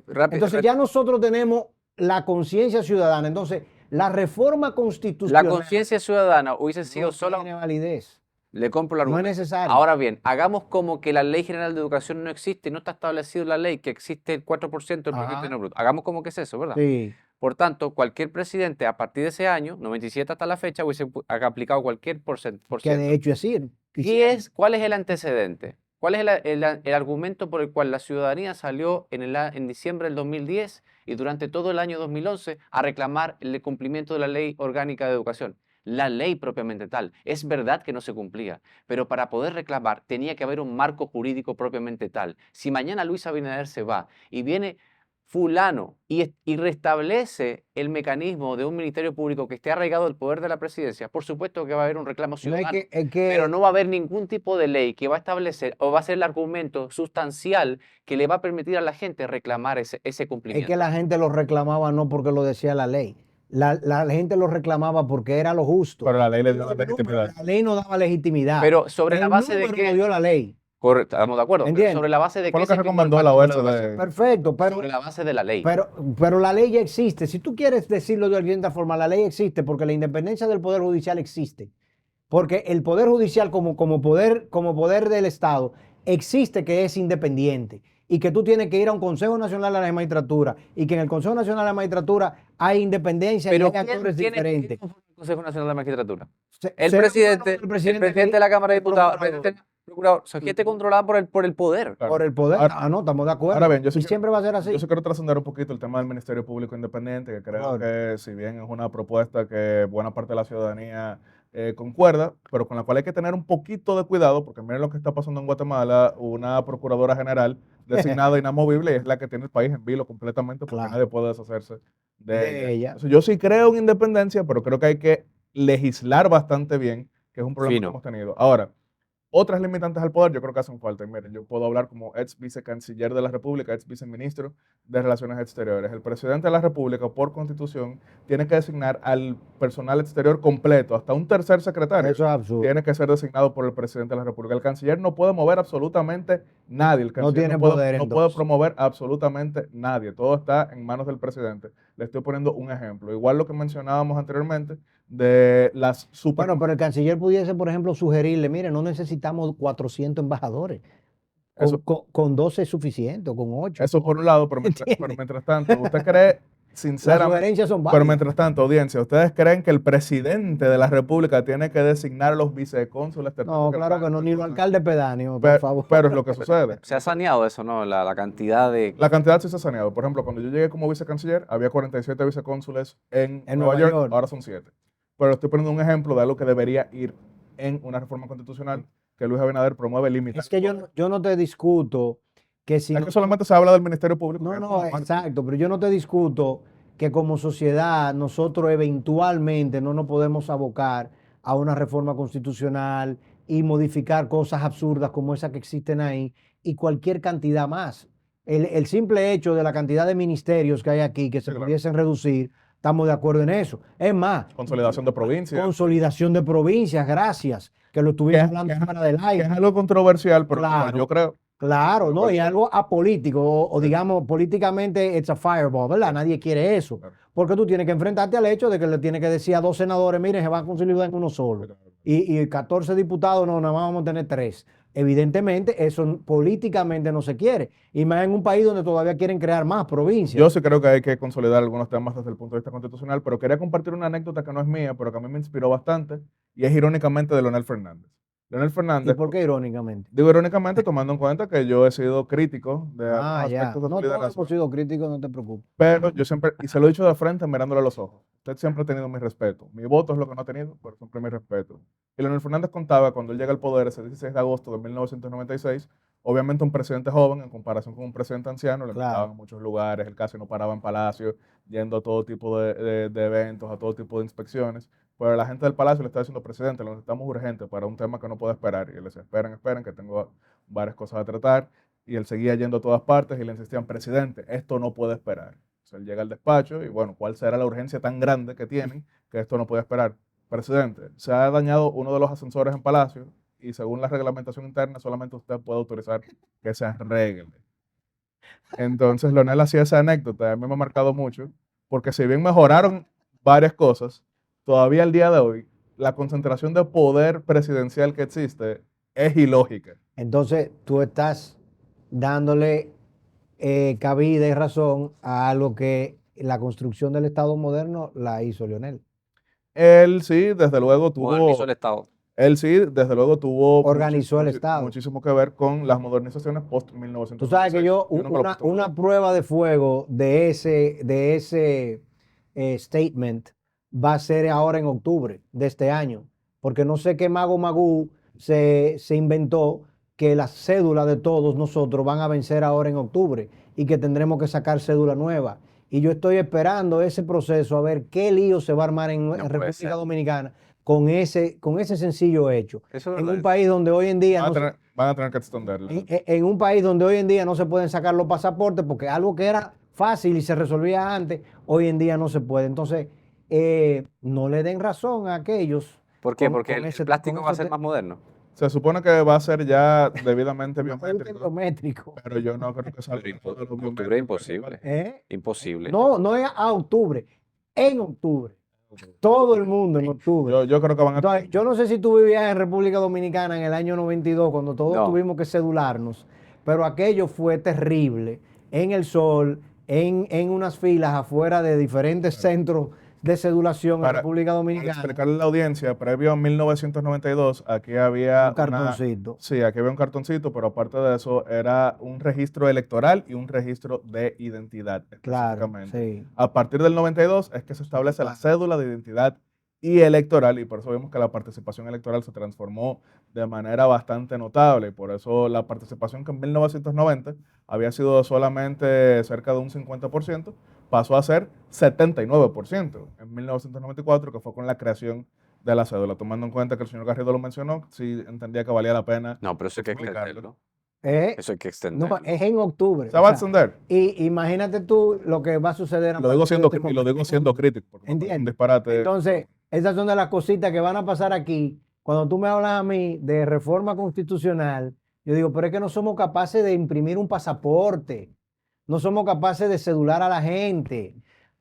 rápido. Entonces ya nosotros tenemos la conciencia ciudadana. Entonces, la reforma constitucional. La conciencia ciudadana hubiese sido solo. No tiene validez. Le compro el argumento. No es necesario. Ahora bien, hagamos como que la Ley General de Educación no existe, no está establecido en la ley que existe el 4% del Producto Interno Bruto. Hagamos como que es eso, ¿verdad? Sí. Por tanto, cualquier presidente a partir de ese año, 97 hasta la fecha, hubiese aplicado cualquier porcentaje. Que de hecho es así. ¿Cuál es el antecedente? ¿Cuál es el argumento por el cual la ciudadanía salió en diciembre del 2010 y durante todo el año 2011 a reclamar el cumplimiento de la Ley Orgánica de Educación? La ley propiamente tal. Es verdad que no se cumplía, pero para poder reclamar tenía que haber un marco jurídico propiamente tal. Si mañana Luis Abinader se va y viene fulano y restablece el mecanismo de un ministerio público que esté arraigado al poder de la presidencia, por supuesto que va a haber un reclamo ciudadano, pero no va a haber ningún tipo de ley que va a establecer o va a ser el argumento sustancial que le va a permitir a la gente reclamar ese cumplimiento. Es que la gente lo reclamaba no porque lo decía la ley. La gente lo reclamaba porque era lo justo. Pero la ley le dio la legitimidad. La ley no daba legitimidad. Pero sobre la base de que lo dio la ley. Correcto, estamos de acuerdo. Pero sobre la base de Fue que lo que recomendó la OECD. Perfecto, pero sobre la base de la ley. Pero la ley ya existe. Si tú quieres decirlo de alguna forma, la ley existe porque la independencia del Poder Judicial existe. Porque el Poder Judicial como poder del Estado existe, que es independiente. Y que tú tienes que ir a un Consejo Nacional de la Magistratura y que en el Consejo Nacional de la Magistratura hay independencia y hay actores diferentes. ¿Quién conforma el Consejo Nacional de la Magistratura? El presidente de la Cámara de Diputados, el presidente procurador. O sea, gente controlada por el poder. Claro. Por el poder. Ahora, No, estamos de acuerdo. Ahora bien, y siempre va a ser así. Yo sí quiero trascender un poquito el tema del Ministerio Público Independiente, que creo que si bien es una propuesta que buena parte de la ciudadanía concuerda, pero con la cual hay que tener un poquito de cuidado, porque miren lo que está pasando en Guatemala, una procuradora general designada inamovible es la que tiene el país en vilo completamente, porque nadie puede deshacerse de ella. Entonces, yo sí creo en independencia, pero creo que hay que legislar bastante bien, que es un problema que hemos tenido. Ahora, otras limitantes al poder yo creo que hacen falta. Y miren, yo puedo hablar como ex vicecanciller de la República, ex viceministro de Relaciones Exteriores. El presidente de la República, por constitución, tiene que designar al personal exterior completo, hasta un tercer secretario. Eso es absurdo. Tiene que ser designado por el presidente de la República. El canciller no puede mover absolutamente nadie. El canciller no tiene poder, no puede promover absolutamente nadie. Todo está en manos del presidente. Le estoy poniendo un ejemplo. Igual lo que mencionábamos anteriormente de las super... Bueno, pero el canciller pudiese, por ejemplo, sugerirle, mire, no necesitamos 400 embajadores. Con 12 es suficiente, o con 8. Eso por un lado, pero mientras tanto, ¿usted cree, sinceramente, las sugerencias son válidas? Pero mientras tanto, audiencia, ¿ustedes creen que el presidente de la República tiene que designar a los vicecónsules? No, claro que no, ni los alcaldes pedáneos, por favor. Pero es lo que sucede. Se ha saneado eso, ¿no? La cantidad de... La cantidad sí se ha saneado. Por ejemplo, cuando yo llegué como vicecanciller, había 47 vicecónsules en Nueva York, ahora son 7. Pero estoy poniendo un ejemplo de algo que debería ir en una reforma constitucional que Luis Abinader promueve límites. Es que yo no te discuto que si... Es que solamente se habla del Ministerio Público. No, exacto, pero yo no te discuto que como sociedad nosotros eventualmente no nos podemos abocar a una reforma constitucional y modificar cosas absurdas como esas que existen ahí y cualquier cantidad más. El simple hecho de la cantidad de ministerios que hay aquí que se pudiesen reducir, estamos de acuerdo en eso. Es más, Consolidación de provincias. consolidación de provincias, gracias, que lo estuvimos hablando fuera del aire. Es algo controversial, pero Claro. yo creo. Claro, ¿no? Y algo apolítico, o digamos, políticamente, it's a fireball, ¿verdad? Nadie quiere eso. Porque tú tienes que enfrentarte al hecho de que le tienes que decir a 2 senadores, miren, se van a consolidar en uno solo. Y 14 diputados, no, nada más vamos a tener 3. Evidentemente, eso políticamente no se quiere. Y más en un país donde todavía quieren crear más provincias. Yo sí creo que hay que consolidar algunos temas desde el punto de vista constitucional, pero quería compartir una anécdota que no es mía, pero que a mí me inspiró bastante, y es irónicamente de Leonel Fernández. Leonel Fernández. ¿Y por qué irónicamente? Digo irónicamente tomando en cuenta que yo he sido crítico de algunos ya. aspectos de No, su todos liderazgo. hemos sido críticos, no te preocupes. Pero yo siempre, y se lo he dicho de frente mirándole a los ojos, usted siempre ha tenido mi respeto. Mi voto es lo que no ha tenido, pero siempre mi respeto. Y Leonel Fernández contaba cuando él llega al poder ese 16 de agosto de 1996, obviamente un presidente joven en comparación con un presidente anciano, le invitaban a muchos lugares, él casi no paraba en Palacio, yendo a todo tipo de eventos, a todo tipo de inspecciones. Pero la gente del Palacio le está diciendo, presidente, lo necesitamos urgente para un tema que no puede esperar. Y él decía, esperen, que tengo varias cosas a tratar. Y él seguía yendo a todas partes y le insistían, presidente, esto no puede esperar. Entonces él llega al despacho y bueno, ¿cuál será la urgencia tan grande que tienen que esto no puede esperar? Presidente, se ha dañado uno de los ascensores en Palacio y según la reglamentación interna solamente usted puede autorizar que se arregle. Entonces Leonel hacía esa anécdota, a mí me ha marcado mucho, porque si bien mejoraron varias cosas, todavía al día de hoy, la concentración de poder presidencial que existe es ilógica. Entonces, tú estás dándole cabida y razón a algo que la construcción del Estado moderno la hizo Leonel. Él sí, desde luego tuvo... Modernizó el Estado. Él sí, desde luego tuvo... Organizó el Estado. Muchísimo que ver con las modernizaciones post-1996. Tú sabes que una prueba de fuego de ese statement va a ser ahora en octubre de este año, porque no sé qué mago magú se inventó que las cédulas de todos nosotros van a vencer ahora en octubre y que tendremos que sacar cédula nueva. Y yo estoy esperando ese proceso a ver qué lío se va a armar en República Dominicana con ese sencillo hecho. En un país donde hoy en día... Van a tener que extenderlo. En un país donde hoy en día no se pueden sacar los pasaportes porque algo que era fácil y se resolvía antes, hoy en día no se puede. Entonces, no le den razón a aquellos. ¿Por qué? Porque el plástico va a ser más moderno. Se supone que va a ser ya debidamente biométrico. Pero yo no creo que salga. Octubre es imposible. Imposible. No es a octubre, en octubre. Todo el mundo en octubre. Yo creo que van a... Entonces, yo no sé si tú vivías en República Dominicana en el año 92, cuando todos tuvimos que cedularnos, pero aquello fue terrible. En el sol, en unas filas afuera de diferentes centros de cedulación en República Dominicana. Para explicarle a la audiencia, previo a 1992, aquí había un cartoncito. Sí, aquí había un cartoncito, pero aparte de eso, era un registro electoral y un registro de identidad. Claro, sí. A partir del 92 es que se establece la cédula de identidad y electoral, y por eso vemos que la participación electoral se transformó de manera bastante notable, y por eso la participación que en 1990 había sido solamente cerca de un 50%, pasó a ser 79% en 1994, que fue con la creación de la cédula, tomando en cuenta que el señor Garrido lo mencionó, sí entendía que valía la pena. No, pero eso hay que extenderlo. Eso hay que extenderlo. No, es en octubre. Se va a extender. Y imagínate tú lo que va a suceder. Lo digo siendo crítico, porque ¿entiendes? Un disparate. Entonces, esas son de las cositas que van a pasar aquí. Cuando tú me hablas a mí de reforma constitucional, yo digo, pero es que no somos capaces de imprimir un pasaporte. No somos capaces de cedular a la gente.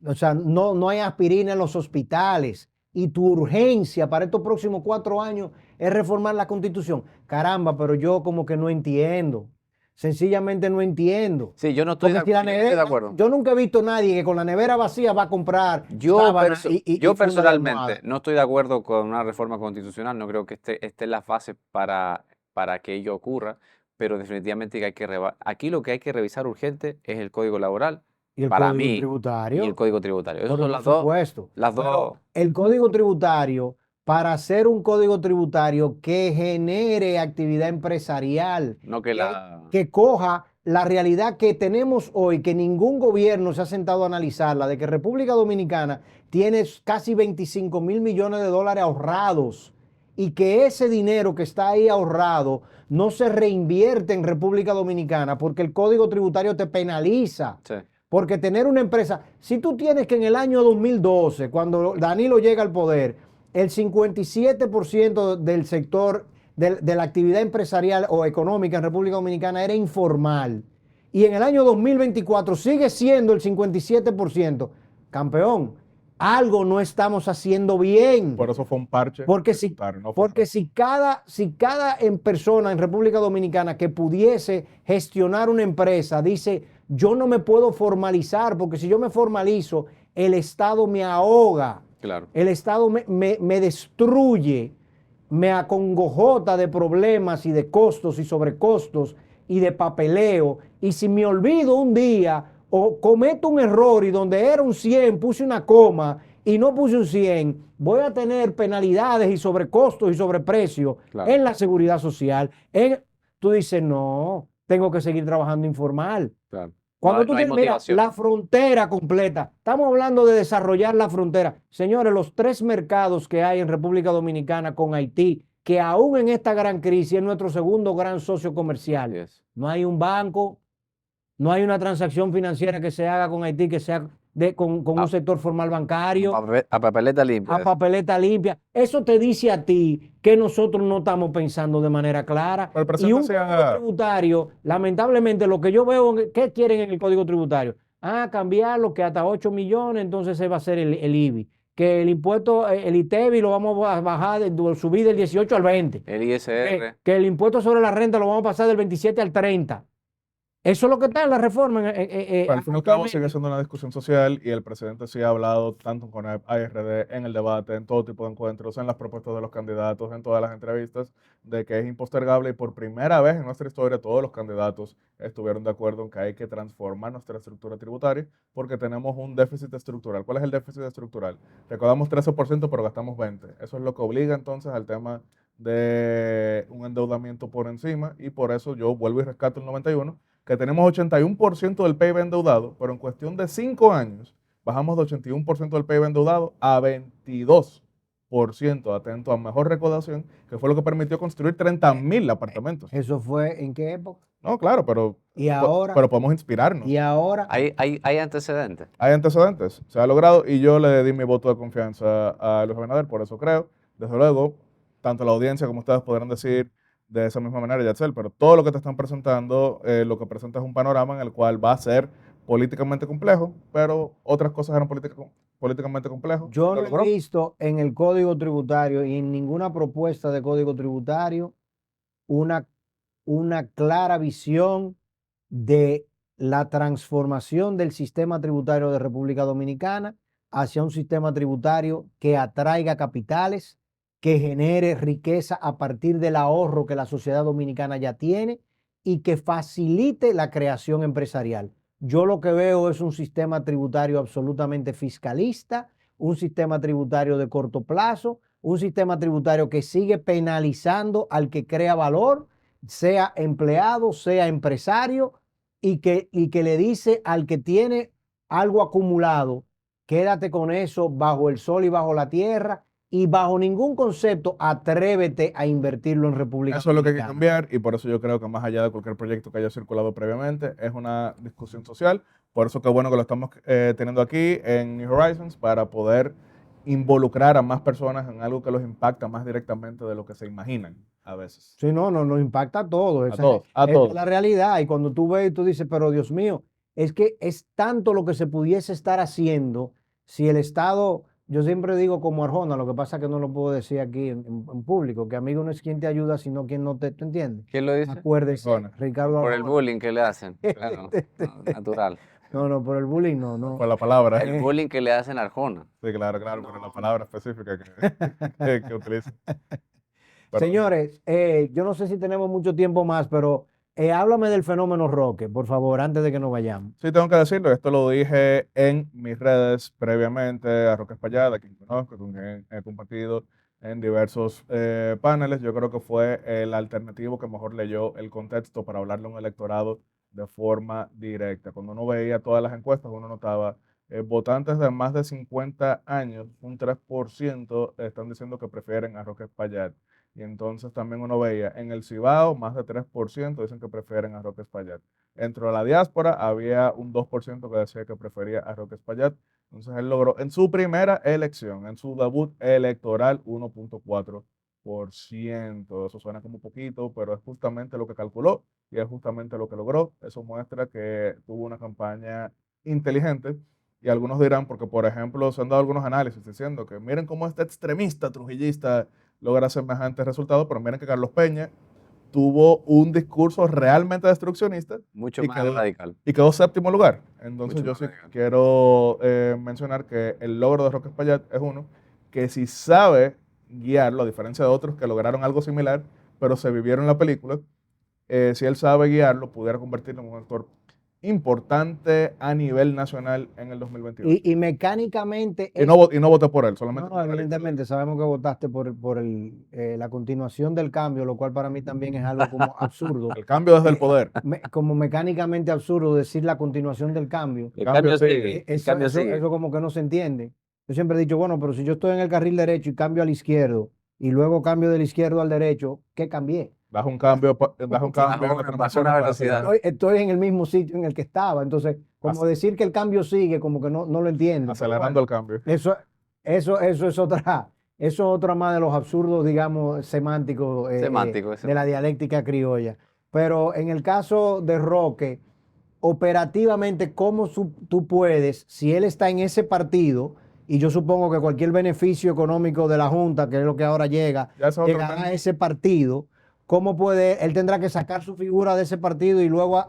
O sea, no hay aspirina en los hospitales. Y tu urgencia para estos próximos 4 años es reformar la Constitución. Caramba, pero yo como que no entiendo. Sencillamente no entiendo. Sí, yo no estoy, de acuerdo. Yo nunca he visto a nadie que con la nevera vacía va a comprar. Yo personalmente no estoy de acuerdo con una reforma constitucional. No creo que esté en la fase para que ello ocurra. Pero definitivamente aquí lo que hay que revisar urgente es el Código Laboral. Y el para Código mí, Tributario. Y el Código Tributario. Esas son las dos. El Código Tributario, para hacer un Código Tributario que genere actividad empresarial, no que que coja la realidad que tenemos hoy, que ningún gobierno se ha sentado a analizarla, de que República Dominicana tiene casi 25 mil millones de dólares ahorrados y que ese dinero que está ahí ahorrado no se reinvierte en República Dominicana porque el Código Tributario te penaliza. Sí. Porque tener una empresa, si tú tienes que en el año 2012, cuando Danilo llega al poder, el 57% del sector de la actividad empresarial o económica en República Dominicana era informal, y en el año 2024 sigue siendo el 57%, campeón, algo no estamos haciendo bien. Por eso fue un parche. Porque si cada persona en República Dominicana que pudiese gestionar una empresa dice, yo no me puedo formalizar, porque si yo me formalizo, el Estado me ahoga. Claro. El Estado me destruye, me acongojota de problemas y de costos y sobrecostos y de papeleo. Y si me olvido un día o cometo un error y donde era un 100 puse una coma y no puse un 100, voy a tener penalidades y sobrecostos y sobreprecios en la seguridad social. Tú dices, no, tengo que seguir trabajando informal. Claro. Cuando tú tienes, mira, la frontera completa, estamos hablando de desarrollar la frontera. Señores, los 3 mercados que hay en República Dominicana con Haití, que aún en esta gran crisis es nuestro segundo gran socio comercial. Yes. No hay un banco, no hay una transacción financiera que se haga con Haití que sea con un sector formal bancario. A papeleta limpia. A papeleta limpia. Eso te dice a ti que nosotros no estamos pensando de manera clara. Y un código tributario, lamentablemente, lo que yo veo, ¿qué quieren en el código tributario? Cambiarlo, que hasta 8 millones, entonces se va a hacer el IBI. Que el impuesto, el ITEVI lo vamos a bajar, subir del 18 al 20. El ISR. Que el impuesto sobre la renta lo vamos a pasar del 27 al 30. Eso es lo que está en la reforma. Al fin y al cabo sigue siendo una discusión social y el presidente sí ha hablado tanto con ARD en el debate, en todo tipo de encuentros, en las propuestas de los candidatos, en todas las entrevistas, de que es impostergable y por primera vez en nuestra historia todos los candidatos estuvieron de acuerdo en que hay que transformar nuestra estructura tributaria porque tenemos un déficit estructural. ¿Cuál es el déficit estructural? Recaudamos 13% pero gastamos 20%. Eso es lo que obliga entonces al tema de un endeudamiento por encima y por eso yo vuelvo y rescato el 91, que tenemos 81% del PIB endeudado, pero en cuestión de 5 años bajamos de 81% del PIB endeudado a 22%, atento a mejor recaudación, que fue lo que permitió construir 30,000 apartamentos. ¿Eso fue en qué época? No, claro, pero podemos inspirarnos. ¿Y ahora? ¿Hay antecedentes? Hay antecedentes, se ha logrado y yo le di mi voto de confianza a Luis Abinader, por eso creo, desde luego, tanto la audiencia como ustedes podrán decir de esa misma manera, Yatzel, pero todo lo que te están presentando, lo que presenta es un panorama en el cual va a ser políticamente complejo, pero otras cosas eran políticamente complejos. Yo no he visto en el Código Tributario y en ninguna propuesta de Código Tributario una clara visión de la transformación del sistema tributario de República Dominicana hacia un sistema tributario que atraiga capitales, que genere riqueza a partir del ahorro que la sociedad dominicana ya tiene y que facilite la creación empresarial. Yo lo que veo es un sistema tributario absolutamente fiscalista, un sistema tributario de corto plazo, un sistema tributario que sigue penalizando al que crea valor, sea empleado, sea empresario, y que le dice al que tiene algo acumulado, quédate con eso bajo el sol y bajo la tierra, y bajo ningún concepto atrévete a invertirlo en República Dominicana. Eso es lo que hay que cambiar y por eso yo creo que más allá de cualquier proyecto que haya circulado previamente, es una discusión social. Por eso qué bueno que lo estamos teniendo aquí en New Horizons para poder involucrar a más personas en algo que los impacta más directamente de lo que se imaginan a veces. Sí, no, nos impacta a todos. A todos. Es la realidad. Y cuando tú ves y tú dices, pero Dios mío, es que es tanto lo que se pudiese estar haciendo si el Estado... Yo siempre digo como Arjona, lo que pasa es que no lo puedo decir aquí en público, que amigo no es quien te ayuda, sino quien no te... ¿Tú entiendes? ¿Quién lo dice? Acuérdese, Ricardo Arjona. Por el bullying que le hacen, claro, natural. No, por el bullying no. Por la palabra. El bullying que le hacen a Arjona. Sí, claro, por la palabra específica que utiliza. Señores, yo no sé si tenemos mucho tiempo más, pero... háblame del fenómeno Roque, por favor, antes de que nos vayamos. Sí, tengo que decirlo. Esto lo dije en mis redes previamente a Roque Espallada, a quien conozco, con quien he compartido en diversos paneles. Yo creo que fue el alternativo que mejor leyó el contexto para hablarle a un electorado de forma directa. Cuando uno veía todas las encuestas, uno notaba votantes de más de 50 años, un 3% están diciendo que prefieren a Roque Espaillat. Y entonces también uno veía en el Cibao, más de 3% dicen que prefieren a Roque Espaillat. Dentro de la diáspora había un 2% que decía que prefería a Roque Espaillat. Entonces él logró en su primera elección, en su debut electoral, 1.4%. Eso suena como poquito, pero es justamente lo que calculó y es justamente lo que logró. Eso muestra que tuvo una campaña inteligente. Y algunos dirán, porque por ejemplo se han dado algunos análisis diciendo que miren cómo este extremista trujillista logra semejantes resultados, pero miren que Carlos Peña tuvo un discurso realmente destruccionista Mucho más radical. y quedó séptimo lugar. Entonces Mucho yo más sí radical. quiero mencionar que el logro de Roque Espaillat es uno que si sabe guiarlo, a diferencia de otros que lograron algo similar, pero se vivieron la película, si él sabe guiarlo, pudiera convertirlo en un actor importante a nivel nacional en el 2022. Y mecánicamente... Y no voté por él, solamente. No, evidentemente sabemos que votaste por la continuación del cambio, lo cual para mí también es algo como absurdo. El cambio desde el poder. Como mecánicamente absurdo decir la continuación del cambio. El cambio sigue. El cambio Eso sigue. como que no se entiende. Yo siempre he dicho, bueno, pero si yo estoy en el carril derecho y cambio al izquierdo y luego cambio del izquierdo al derecho, ¿qué cambié? Das un cambio en la transformación una para velocidad. Estoy en el mismo sitio en el que estaba. Entonces, como decir que el cambio sigue, como que no lo entiendo. acelerando el cambio. Eso es otra más de los absurdos, digamos, semánticos de la dialéctica criolla. Pero en el caso de Roque, operativamente, ¿cómo tú puedes, si él está en ese partido, y yo supongo que cualquier beneficio económico de la Junta, que es lo que ahora llegará a ese partido, ¿cómo puede, él tendrá que sacar su figura de ese partido y luego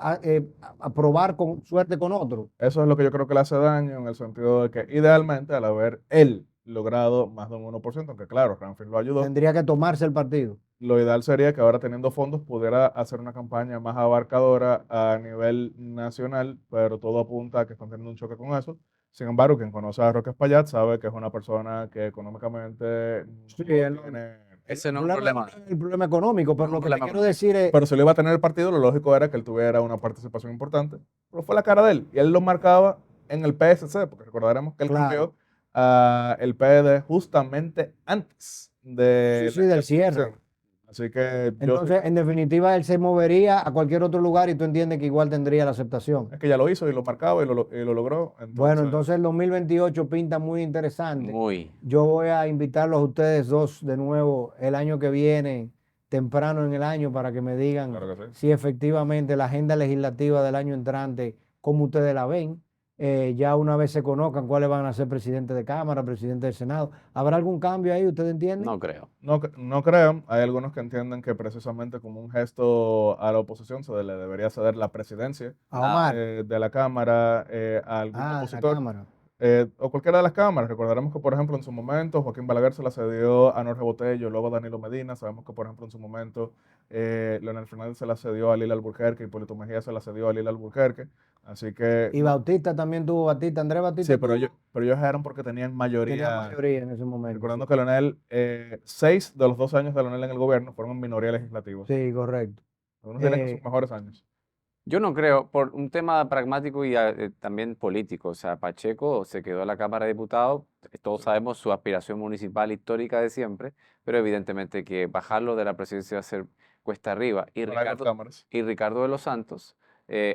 aprobar con suerte con otro? Eso es lo que yo creo que le hace daño, en el sentido de que idealmente al haber él logrado más de un 1%, aunque claro, Ramfield lo ayudó, tendría que tomarse el partido. Lo ideal sería que ahora teniendo fondos pudiera hacer una campaña más abarcadora a nivel nacional, pero todo apunta a que están teniendo un choque con eso. Sin embargo, quien conoce a Roque Espaillat sabe que es una persona que económicamente ese no es un problema. El problema económico, pero lo que te quiero decir es... Pero si lo iba a tener el partido, lo lógico era que él tuviera una participación importante, pero fue la cara de él. Y él lo marcaba en el PSC, porque recordaremos que él cambió el PED justamente antes del cierre. Así que entonces, en definitiva, él se movería a cualquier otro lugar y tú entiendes que igual tendría la aceptación. Es que ya lo hizo y lo marcaba y lo logró. Bueno, entonces el 2028 pinta muy interesante. Muy. Yo voy a invitarlos a ustedes dos de nuevo el año que viene, temprano en el año, para que me digan si efectivamente la agenda legislativa del año entrante, cómo ustedes la ven. Ya una vez se conozcan cuáles van a ser presidente de Cámara, presidente del Senado. ¿Habrá algún cambio ahí? ¿Ustedes entienden? No creo. No creo. Hay algunos que entienden que precisamente como un gesto a la oposición se le debería ceder la presidencia de la Cámara a algún opositor. O cualquiera de las cámaras. Recordaremos que, por ejemplo, en su momento Joaquín Balaguer se la cedió a Norge Botello, luego Danilo Medina. Sabemos que, por ejemplo, en su momento Leonel Fernández se la cedió a Lila Alburquerque, Hipólito Mejía se la cedió a Lila Alburquerque. Así que... Y Bautista también tuvo Andrés Bautista. Sí, pero ellos eran porque tenían mayoría. Tenían mayoría en ese momento. Recordando que Leonel, 6 de los 12 años de Leonel en el gobierno fueron en minoría legislativa. Sí, correcto. Algunos tienen sus mejores años. Yo no creo, por un tema pragmático y también político. O sea, Pacheco se quedó en la Cámara de Diputados, todos sabemos su aspiración municipal histórica de siempre, pero evidentemente que bajarlo de la presidencia va a ser cuesta arriba. Y Ricardo de los Santos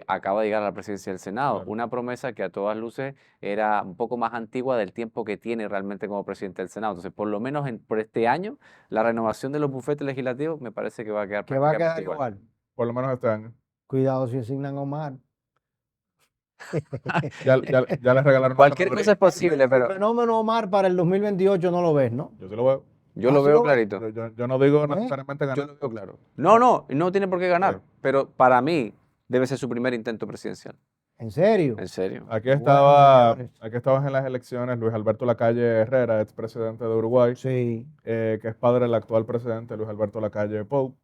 acaba de llegar a la presidencia del Senado, una promesa que a todas luces era un poco más antigua del tiempo que tiene realmente como presidente del Senado. Entonces, por lo menos por este año, la renovación de los bufetes legislativos me parece que va a quedar igual. Por lo menos este año. Cuidado si asignan a Omar. ya les regalaron. Cualquier cosa es posible, pero... El fenómeno Omar para el 2028 no lo ves, ¿no? Yo sí lo veo. Yo lo veo clarito. Yo no digo necesariamente ganar. Yo lo veo claro. No tiene por qué ganar, pero para mí debe ser su primer intento presidencial. ¿En serio? En serio. Aquí estaban en las elecciones Luis Alberto Lacalle Herrera, expresidente de Uruguay, sí. Que es padre del actual presidente Luis Alberto Lacalle Pou.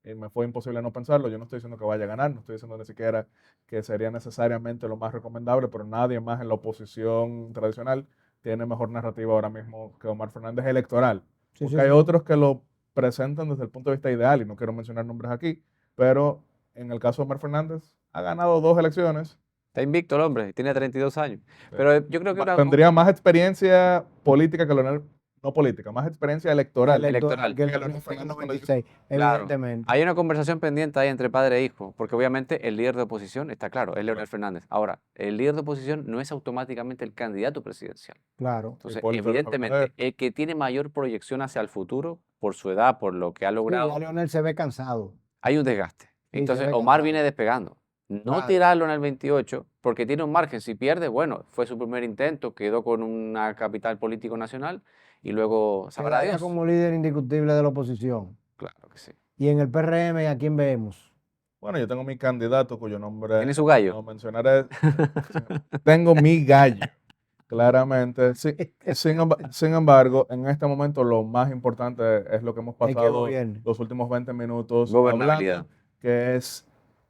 Y me fue imposible no pensarlo. Yo no estoy diciendo que vaya a ganar, no estoy diciendo ni siquiera que sería necesariamente lo más recomendable, pero nadie más en la oposición tradicional tiene mejor narrativa ahora mismo que Omar Fernández electoral. Porque hay otros que lo presentan desde el punto de vista ideal, y no quiero mencionar nombres aquí, pero en el caso de Omar Fernández, ha ganado 2 elecciones. Está invicto el hombre, tiene 32 años. Pero yo creo que Tendría más experiencia política que Leonel, no política, más experiencia electoral. Que electoral. el Leonel Leonel Fernández Fernández 26, Claro. evidentemente. Hay una conversación pendiente ahí entre padre e hijo, porque obviamente el líder de oposición está claro, es Leonel Fernández. Ahora, el líder de oposición no es automáticamente el candidato presidencial. Claro. Entonces, Hipólito evidentemente, Abinader. el que tiene mayor proyección hacia el futuro, por su edad, por lo que ha Sí, logrado, ya Leonel se ve cansado. hay un desgaste. se Entonces, ve Omar cansado. viene despegando. No Claro. tirarlo en el 28, porque tiene un margen. Si pierde, bueno, fue su primer intento, quedó con una capital político nacional y luego sabrá Quedaría Dios. como líder indiscutible de la oposición. Claro que sí. Y en el PRM, ¿a quién vemos? Bueno, yo tengo mi candidato cuyo nombre ¿Tiene su gallo? no mencionaré. Tengo mi gallo, claramente. Sin embargo, en este momento lo más importante es lo que hemos El que pasado gobierne. los últimos 20 minutos Gobernabilidad. hablando, que es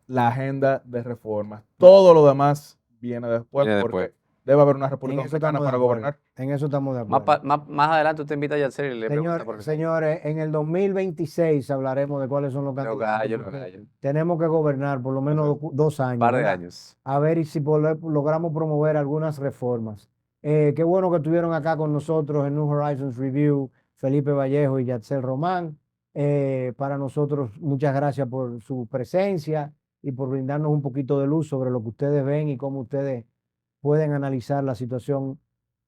la agenda de reformas. Todo lo demás viene después, Viene porque después. debe haber una En república eso dominicana estamos de para acuerdo. gobernar. En eso estamos de Más, acuerdo. más adelante usted invita a Yacel y le pregunta por qué. Señores, en el 2026 hablaremos de cuáles son los Los candidatos. gallos, los porque gallos. Tenemos que gobernar por lo menos 2 años. Un par de ¿verdad? años. A ver y si logramos promover algunas reformas. Qué bueno que estuvieron acá con nosotros en New Horizons Review, Felipe Vallejo y Yatzel Román. Para nosotros, muchas gracias por su presencia y por brindarnos un poquito de luz sobre lo que ustedes ven y cómo ustedes pueden analizar la situación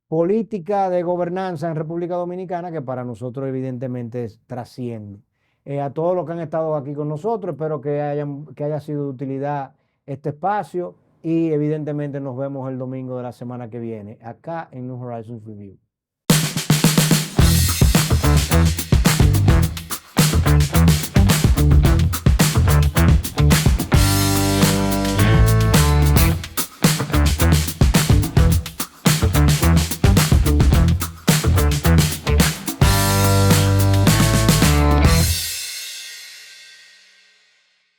política de gobernanza en República Dominicana, que para nosotros evidentemente trasciende. A todos los que han estado aquí con nosotros, espero que haya sido de utilidad este espacio y evidentemente nos vemos el domingo de la semana que viene, acá en New Horizons Review.